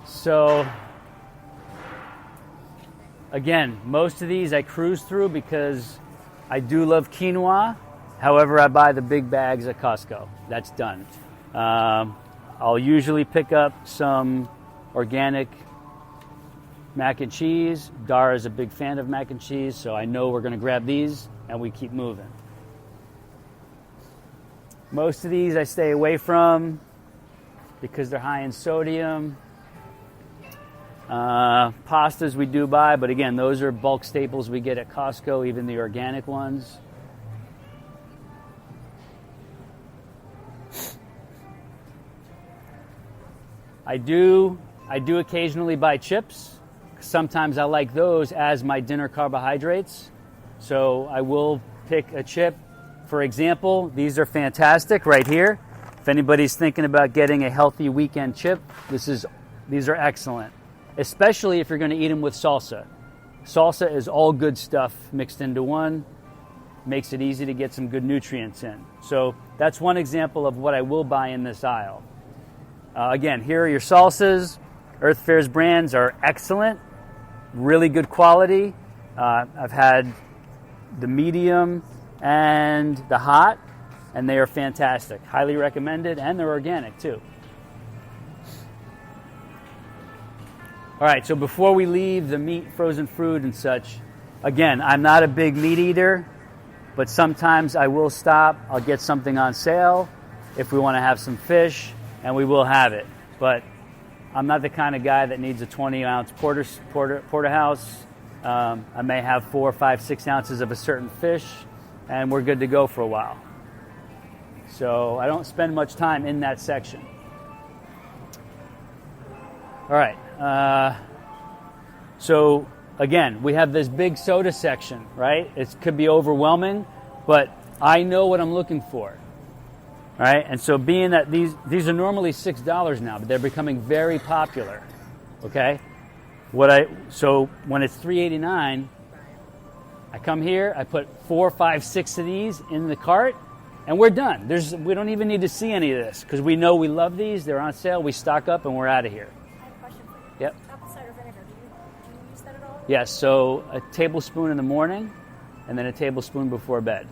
So again, most of these I cruise through because I do love quinoa. However, I buy the big bags at Costco. That's done. I'll usually pick up some organic mac and cheese. Dara's a big fan of mac and cheese, so I know we're going to grab these, and we keep moving. Most of these I stay away from because they're high in sodium. Pastas we do buy, but again, those are bulk staples we get at Costco, even the organic ones. I do occasionally buy chips. Sometimes I like those as my dinner carbohydrates. So I will pick a chip. For example, these are fantastic right here. If anybody's thinking about getting a healthy weekend chip, these are excellent. Especially if you're going to eat them with salsa. Salsa is all good stuff mixed into one. Makes it easy to get some good nutrients in. So that's one example of what I will buy in this aisle. Again, here are your salsas. Earth Fare's brands are excellent. really good quality. I've had the medium and the hot, and they are fantastic. Highly recommended, and they're organic too. All right, so before we leave the meat, frozen food, and such, again, I'm not a big meat eater, but sometimes I will stop. I'll get something on sale if we want to have some fish, and we will have it. But I'm not the kind of guy that needs a 20-ounce porterhouse. I may have 4, 5, 6 ounces of a certain fish, and we're good to go for a while. So I don't spend much time in that section. All right. So again, we have this big soda section, right? It could be overwhelming, but I know what I'm looking for. All right, and so being that these are normally $6 now, but they're becoming very popular. Okay, so when it's $3.89, I come here, I put 4, 5, 6 of these in the cart, and we're done. We don't even need to see any of this because we know we love these. They're on sale. We stock up, and we're out of here. I have a question for you. Yep. Apple cider vinegar. Do you use that at all? Yes. So a tablespoon in the morning, and then a tablespoon before bed.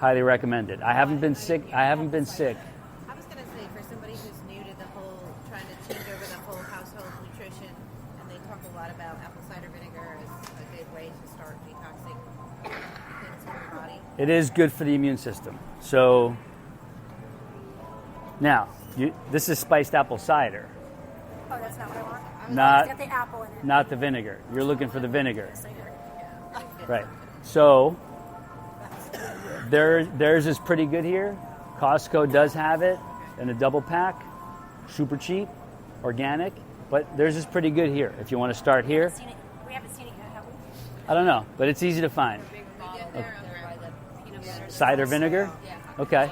Highly recommended. I haven't been sick. I was going to say, for somebody who's new to the whole, trying to change over the whole household nutrition, and they talk a lot about apple cider vinegar as a good way to start detoxing things in your body. It is good for the immune system. So now, this is spiced apple cider, Oh, that's not what I want. Not- It's got the apple in it. not the vinegar. You're looking for the vinegar. Cider. Right. So theirs is pretty good here. Costco does have it in a double pack, super cheap, organic, but theirs is pretty good here. If you want to start here, We haven't seen it yet, have we? I don't know, but it's easy to find. Cider vinegar? Okay.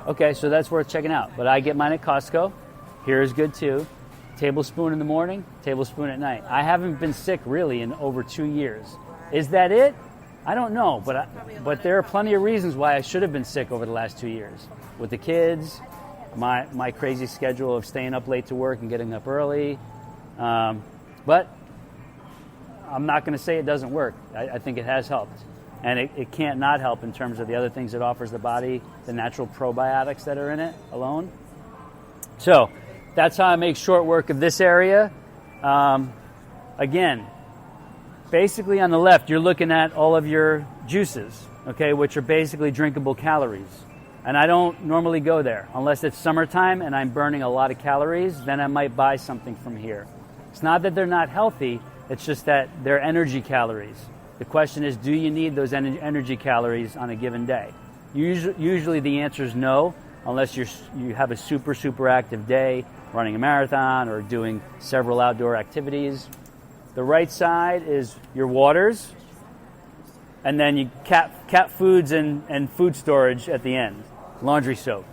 Okay, so that's worth checking out. But I get mine at Costco. Here is good too. Tablespoon in the morning, tablespoon at night. I haven't been sick really in over 2 years. Is that it? I don't know, but there are plenty of reasons why I should have been sick over the last 2 years. With the kids, my crazy schedule of staying up late to work and getting up early. But I'm not going to say it doesn't work. I think it has helped. And it can't not help in terms of the other things it offers the body, the natural probiotics that are in it alone. So that's how I make short work of this area. Again, basically on the left, you're looking at all of your juices, okay, which are basically drinkable calories. And I don't normally go there unless it's summertime and I'm burning a lot of calories, then I might buy something from here. It's not that they're not healthy, it's just that they're energy calories. The question is, do you need those energy calories on a given day? Usually the answer is no, unless you have a super active day, running a marathon or doing several outdoor activities. The right side is your waters, and then you cat foods and food storage at the end, laundry soap.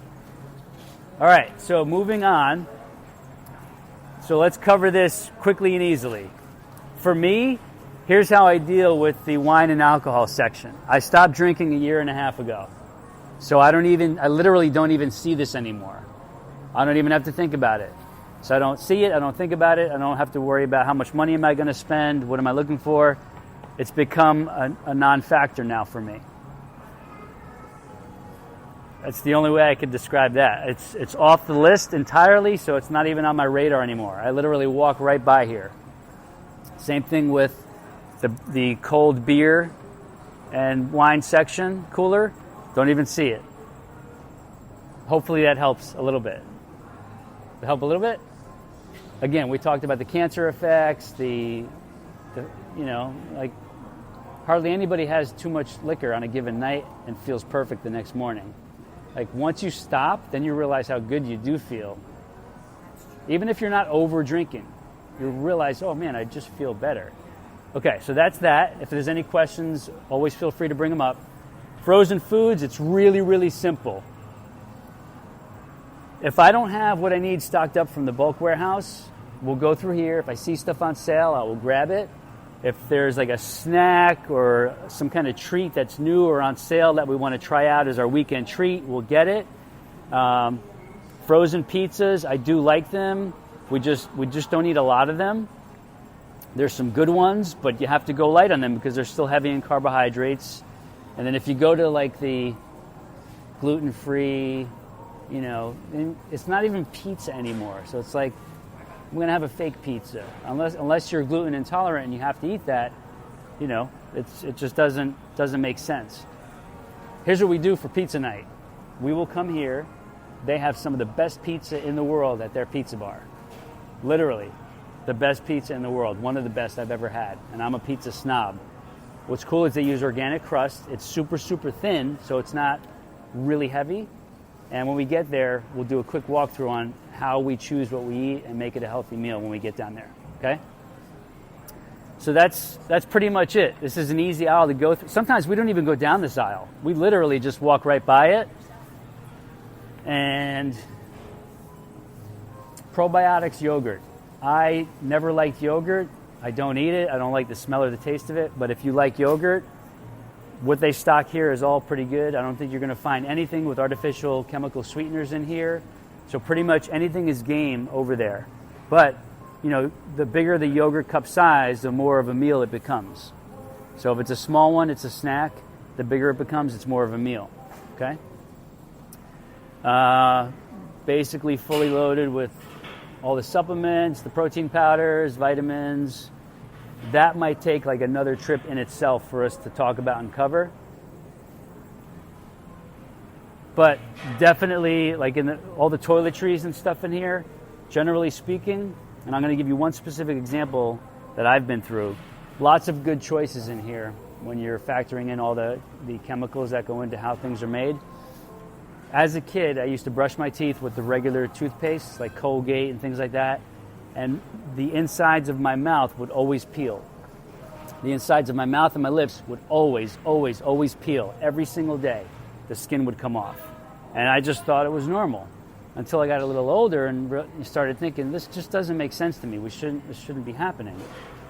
All right, so moving on. So let's cover this quickly and easily. For me, here's how I deal with the wine and alcohol section. I stopped drinking a year and a half ago. So I literally don't even see this anymore. I don't even have to think about it. So I don't see it, I don't think about it, I don't have to worry about how much money am I going to spend, what am I looking for. It's become a non-factor now for me. That's the only way I could describe that. It's off the list entirely, so it's not even on my radar anymore. I literally walk right by here. Same thing with the cold beer and wine section cooler. Don't even see it. Hopefully that helps a little bit. Help a little bit? Again, we talked about the cancer effects, like hardly anybody has too much liquor on a given night and feels perfect the next morning. Like once you stop, then you realize how good you do feel. Even if you're not over drinking, you realize, oh man, I just feel better. Okay, so that's that. If there's any questions, always feel free to bring them up. Frozen foods, it's really simple. If I don't have what I need stocked up from the bulk warehouse, we'll go through here. If I see stuff on sale, I will grab it. If there's like a snack or some kind of treat that's new or on sale that we want to try out as our weekend treat, we'll get it. Frozen pizzas, I do like them. We just don't eat a lot of them. There's some good ones, but you have to go light on them because they're still heavy in carbohydrates. And then if you go to like the gluten-free, it's not even pizza anymore. So it's like, I'm going to have a fake pizza. Unless you're gluten intolerant and you have to eat that, it just doesn't make sense. Here's what we do for pizza night. We will come here. They have some of the best pizza in the world at their pizza bar. Literally, the best pizza in the world. One of the best I've ever had. And I'm a pizza snob. What's cool is they use organic crust. It's super, super thin, so it's not really heavy. And when we get there, we'll do a quick walkthrough on how we choose what we eat and make it a healthy meal when we get down there. Okay? So that's pretty much it. This is an easy aisle to go through. Sometimes we don't even go down this aisle. We literally just walk right by it. And probiotics yogurt. I never liked yogurt. I don't eat it. I don't like the smell or the taste of it. But if you like yogurt, what they stock here is all pretty good. I don't think you're going to find anything with artificial chemical sweeteners in here. So pretty much anything is game over there. But, the bigger the yogurt cup size, the more of a meal it becomes. So if it's a small one, it's a snack. The bigger it becomes, it's more of a meal. Okay? Basically fully loaded with all the supplements, the protein powders, vitamins. That might take like another trip in itself for us to talk about and cover. But definitely, like all the toiletries and stuff in here, generally speaking, and I'm going to give you one specific example that I've been through. Lots of good choices in here when you're factoring in all the chemicals that go into how things are made. As a kid, I used to brush my teeth with the regular toothpaste, like Colgate and things like that, and the insides of my mouth would always peel. The insides of my mouth and my lips would always, always, always peel. Every single day, the skin would come off. And I just thought it was normal until I got a little older and started thinking, this just doesn't make sense to me. This shouldn't be happening.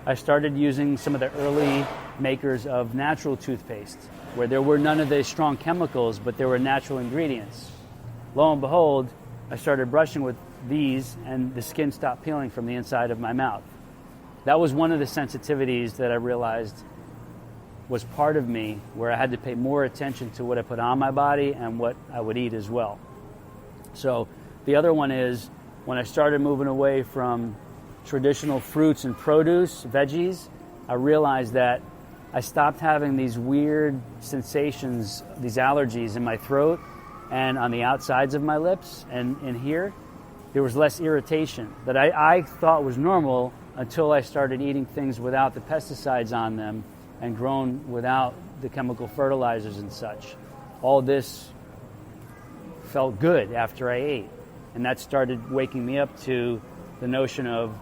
I started using some of the early makers of natural toothpaste, where there were none of the strong chemicals, but there were natural ingredients. Lo and behold, I started brushing with these, and the skin stopped peeling from the inside of my mouth. That was one of the sensitivities that I realized was part of me, where I had to pay more attention to what I put on my body and what I would eat as well. So the other one is, when I started moving away from traditional fruits and produce, veggies, I realized that I stopped having these weird sensations, these allergies in my throat and on the outsides of my lips and in here. There was less irritation that I thought was normal until I started eating things without the pesticides on them and grown without the chemical fertilizers and such. All this felt good after I ate. And that started waking me up to the notion of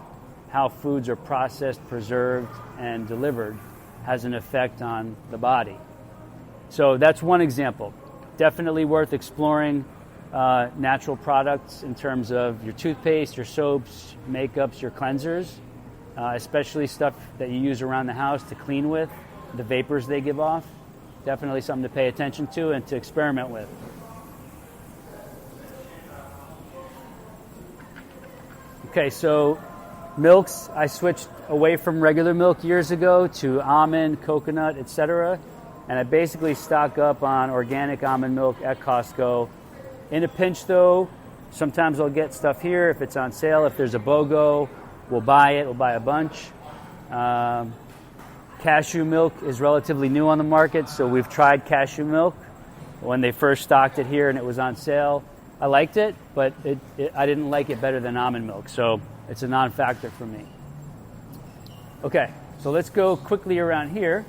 how foods are processed, preserved, and delivered has an effect on the body. So that's one example. Definitely worth exploring natural products in terms of your toothpaste, your soaps, makeups, your cleansers, especially stuff that you use around the house to clean with, the vapors they give off. Definitely something to pay attention to and to experiment with. Okay, so milks, I switched away from regular milk years ago to almond, coconut, etc. And I basically stock up on organic almond milk at Costco. In a pinch though, sometimes I'll get stuff here if it's on sale. If there's a BOGO, we'll buy it, we'll buy a bunch. Cashew milk is relatively new on the market, so we've tried cashew milk when they first stocked it here and it was on sale. I liked it, but I didn't like it better than almond milk, so it's a non-factor for me. Okay, so let's go quickly around here.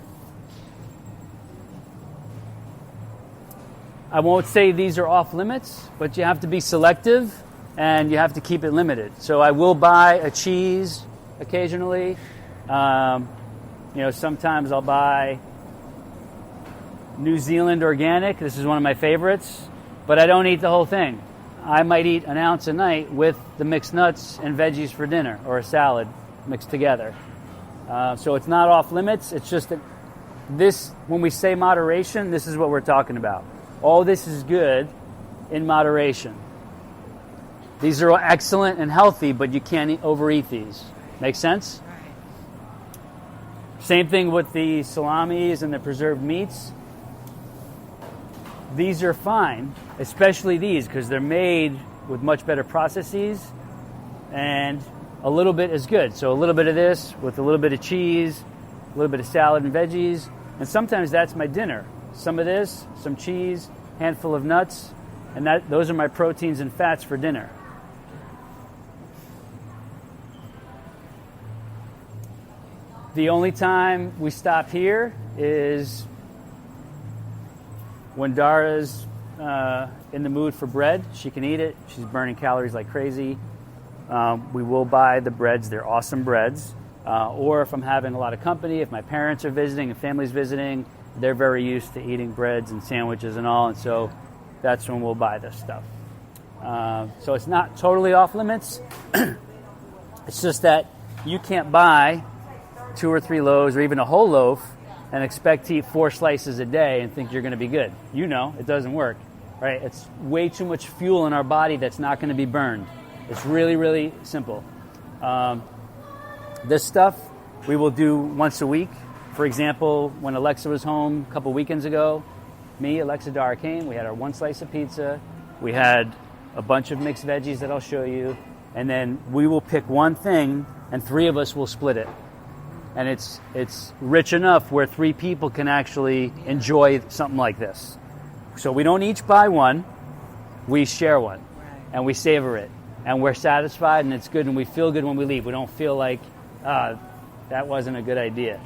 I won't say these are off limits, but you have to be selective and you have to keep it limited. So I will buy a cheese occasionally. Sometimes I'll buy New Zealand organic. This is one of my favorites, but I don't eat the whole thing. I might eat an ounce a night with the mixed nuts and veggies for dinner, or a salad mixed together. So it's not off limits. It's just that when we say moderation, this is what we're talking about. All this is good in moderation. These are excellent and healthy, but you can't overeat these. Make sense? Same thing with the salamis and the preserved meats. These are fine, especially these, because they're made with much better processes, and a little bit is good. So a little bit of this with a little bit of cheese, a little bit of salad and veggies, and sometimes that's my dinner. Some of this, some cheese, handful of nuts, and those are my proteins and fats for dinner. The only time we stop here is when Dara's in the mood for bread. She can eat it. She's burning calories like crazy. We will buy the breads. They're awesome breads. Or if I'm having a lot of company, if my parents are visiting and family's visiting, they're very used to eating breads and sandwiches and all, and so that's when we'll buy this stuff. So it's not totally off limits. It's just that you can't buy 2 or 3 loaves or even a whole loaf and expect to eat 4 slices a day and think you're going to be good. You know, it doesn't work, right? It's way too much fuel in our body that's not going to be burned. It's really, really simple. This stuff we will do once a week. For example, when Alexa was home a couple weekends ago, me, Alexa, Dara came. We had our 1 slice of pizza. We had a bunch of mixed veggies that I'll show you. And then we will pick one thing and 3 of us will split it. And it's rich enough where 3 people can actually enjoy something like this. So we don't each buy one, we share one, and we savor it. And we're satisfied, and it's good, and we feel good when we leave. We don't feel like, that wasn't a good idea.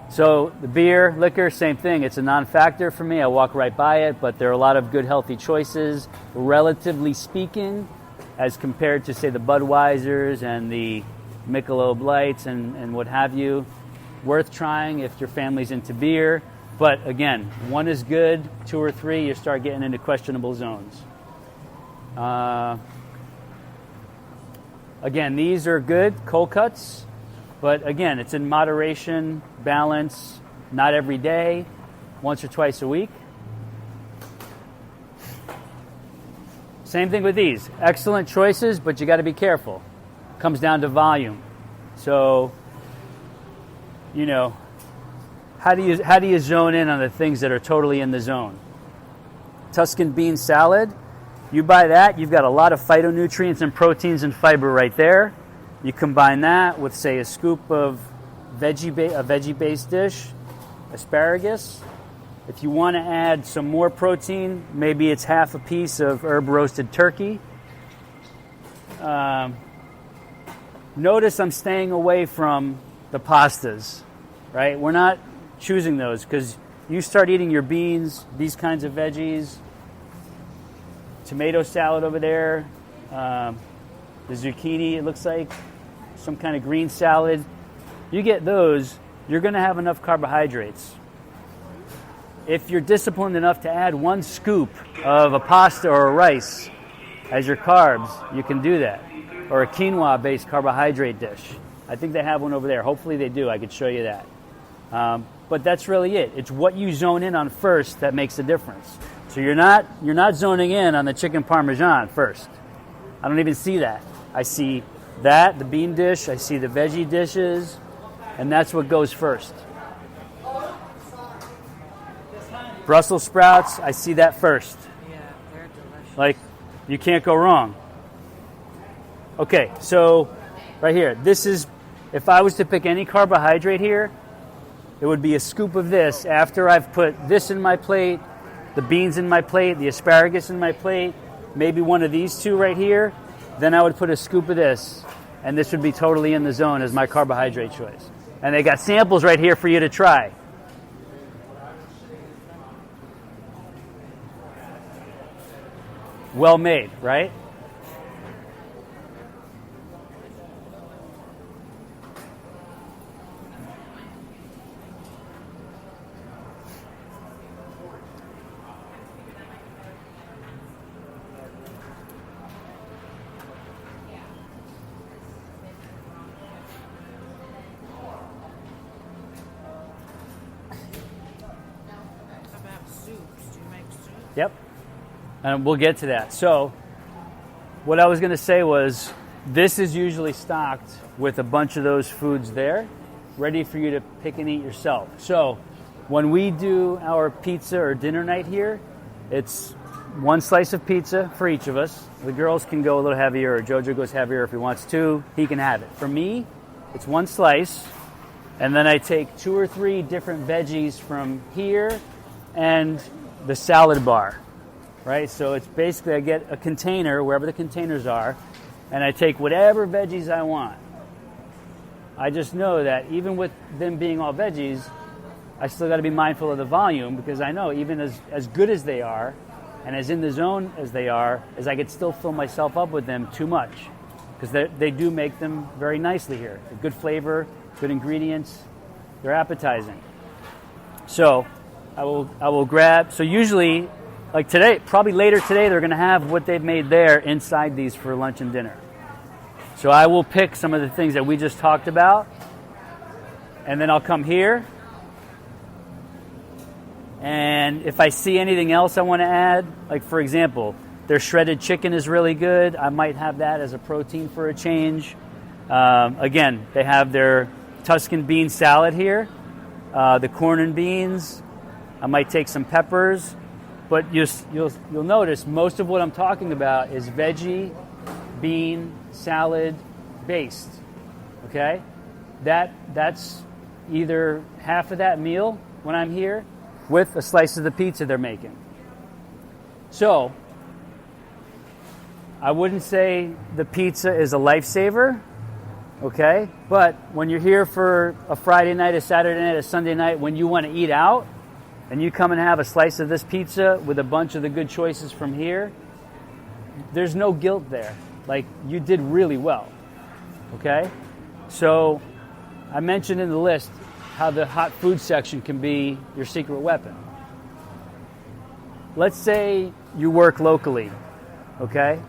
So the beer, liquor, same thing. It's a non-factor for me. I walk right by it, but there are a lot of good, healthy choices, relatively speaking, as compared to, say, the Budweisers and the Michelob Lights and what have you. Worth trying if your family's into beer. But again, 1 is good, 2 or 3, you start getting into questionable zones. Again, these are good, cold cuts. But again, it's in moderation, balance, not every day, once or twice a week. Same thing with these. Excellent choices, but you got to be careful. Comes down to volume. So, you know, how do you zone in on the things that are totally in the zone? Tuscan bean salad, you buy that, you've got a lot of phytonutrients and proteins and fiber right there. You combine that with, say, a scoop of a veggie-based dish, asparagus. If you want to add some more protein, maybe it's half a piece of herb-roasted turkey. Notice I'm staying away from the pastas, right? We're not choosing those because you start eating your beans, these kinds of veggies, tomato salad over there, the zucchini, it looks like, some kind of green salad. You get those, you're going to have enough carbohydrates. If you're disciplined enough to add 1 scoop of a pasta or a rice as your carbs, you can do that. Or a quinoa-based carbohydrate dish. I think they have one over there. Hopefully they do. I could show you that. But that's really it. It's what you zone in on first that makes the difference. So you're not zoning in on the chicken parmesan first. I don't even see that. I see that, the bean dish, I see the veggie dishes, and that's what goes first. Brussels sprouts, I see that first. Yeah, they're delicious. Like, you can't go wrong. Okay, so right here, this is, if I was to pick any carbohydrate here, it would be a scoop of this after I've put this in my plate, the beans in my plate, the asparagus in my plate, maybe one of these 2 right here. Then I would put a scoop of this, and this would be totally in the zone as my carbohydrate choice. And they got samples right here for you to try. Well made, right? How about soups? Do you make soup? Yep. And we'll get to that. So what I was going to say was this is usually stocked with a bunch of those foods there. ready for you to pick and eat yourself. So when we do our pizza or dinner night here, it's one slice of pizza for each of us. The girls can go a little heavier, or Jojo goes heavier if he wants to. He can have it. For me, it's one slice, and then I take 2 or 3 different veggies from here and the salad bar, right? So it's basically I get a container, wherever the containers are, and I take whatever veggies I want. I just know that even with them being all veggies, I still got to be mindful of the volume, because I know even as good as they are and as in the zone as they are, is I could still fill myself up with them too much, because they do make them very nicely here. Good flavor, good ingredients, they're appetizing. So I will grab, so usually like today, probably later today, they're going to have what they've made there inside these for lunch and dinner. So I will pick some of the things that we just talked about, and then I'll come here, and if I see anything else I want to add, like for example, their shredded chicken is really good. I might have that as a protein for a change. Again, they have their Tuscan bean salad here, the corn and beans. I might take some peppers, but you'll notice most of what I'm talking about is veggie, bean, salad based. Okay, that's either half of that meal when I'm here with a slice of the pizza they're making. So I wouldn't say the pizza is a lifesaver, okay? But when you're here for a Friday night, a Saturday night, a Sunday night, when you want to eat out, and you come and have a slice of this pizza with a bunch of the good choices from here, there's no guilt there. Like, you did really well, okay? So I mentioned in the list how the hot food section can be your secret weapon. Let's say you work locally, okay?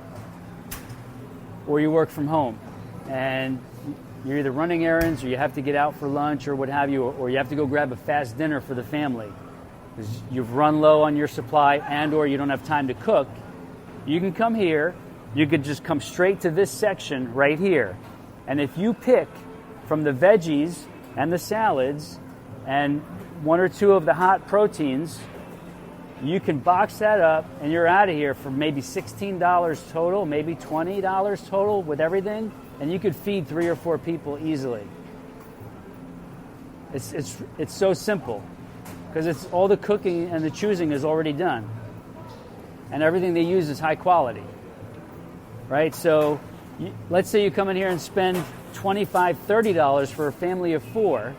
Or you work from home, and you're either running errands, or you have to get out for lunch or what have you, or you have to go grab a fast dinner for the family because you've run low on your supply and or you don't have time to cook. You can come here. You could just come straight to this section right here. And if you pick from the veggies and the salads and 1 or 2 of the hot proteins, you can box that up and you're out of here for maybe $16 total, maybe $20 total with everything, and you could feed 3 or 4 people easily. It's so simple, because it's all the cooking and the choosing is already done, and everything they use is high quality, right? So let's say you come in here and spend $25, $30 for a family of 4.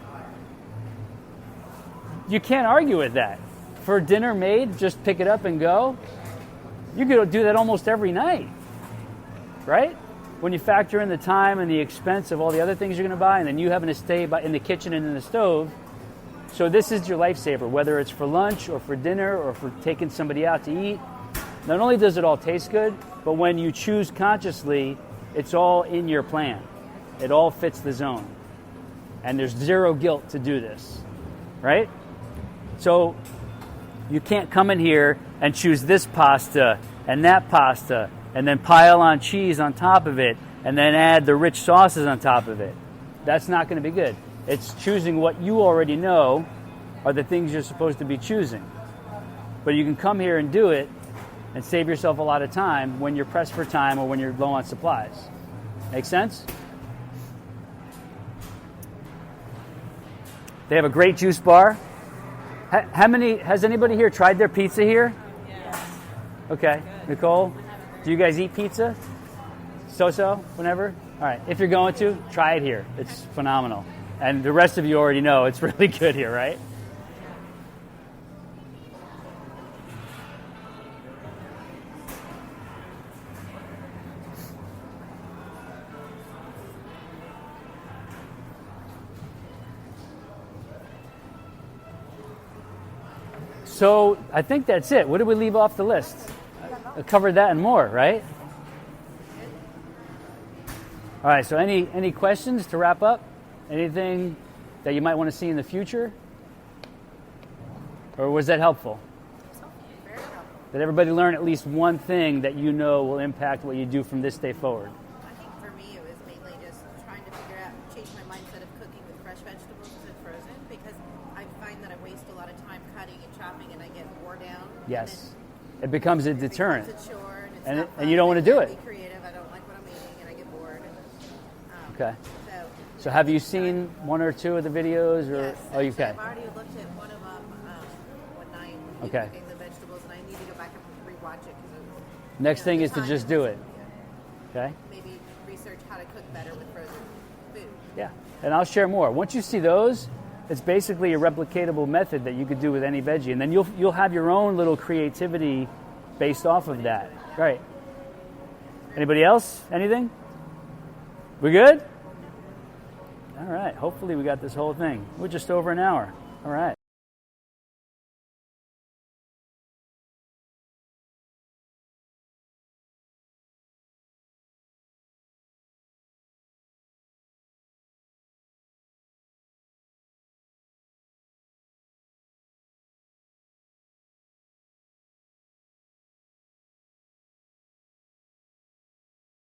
You can't argue with that. For dinner made, just pick it up and go. You could do that almost every night, right? When you factor in the time and the expense of all the other things you're going to buy, and then you having to stay in the kitchen and in the stove. So this is your lifesaver, whether it's for lunch or for dinner or for taking somebody out to eat. Not only does it all taste good, but when you choose consciously, it's all in your plan. It all fits the zone. And there's zero guilt to do this, right? So you can't come in here and choose this pasta and that pasta and then pile on cheese on top of it and then add the rich sauces on top of it. That's not going to be good. It's choosing what you already know are the things you're supposed to be choosing. But you can come here and do it and save yourself a lot of time when you're pressed for time or when you're low on supplies. Make sense? They have a great juice bar. Has anybody here tried their pizza here? Yes. Okay. Nicole, do you guys eat pizza? So-so, whenever? All right. If you're going to, try it here. It's phenomenal. And the rest of you already know it's really good here, right? So I think that's it. What did we leave off the list? I covered that and more, right? All right, so any questions to wrap up? Anything that you might want to see in the future? Or was that helpful? Very helpful. Did everybody learn at least one thing that you know will impact what you do from this day forward? I think for me it was mainly just trying to figure out, change my mindset of cooking with fresh vegetables Yes. It becomes a It deterrent. becomes a chore, and, it's And not it- fun. and you don't wanna I do can't it. Be creative. I don't like what I'm eating, and I get bored. Okay. So So have you seen one or two of the videos? Or yes, oh, you actually, okay? I've already looked at one of them one night. Okay. Cooking the vegetables, and I need to go back and rewatch it because Next thing the is to time just was- do it. yeah. Okay. Maybe research how to cook better with frozen food. Yeah. And I'll share more. Once you see those, it's basically a replicatable method that you could do with any veggie, and then you'll have your own little creativity based off of that. Right. Anybody else? Anything? We good? All right. Hopefully we got this whole thing. We're just over an hour. All right.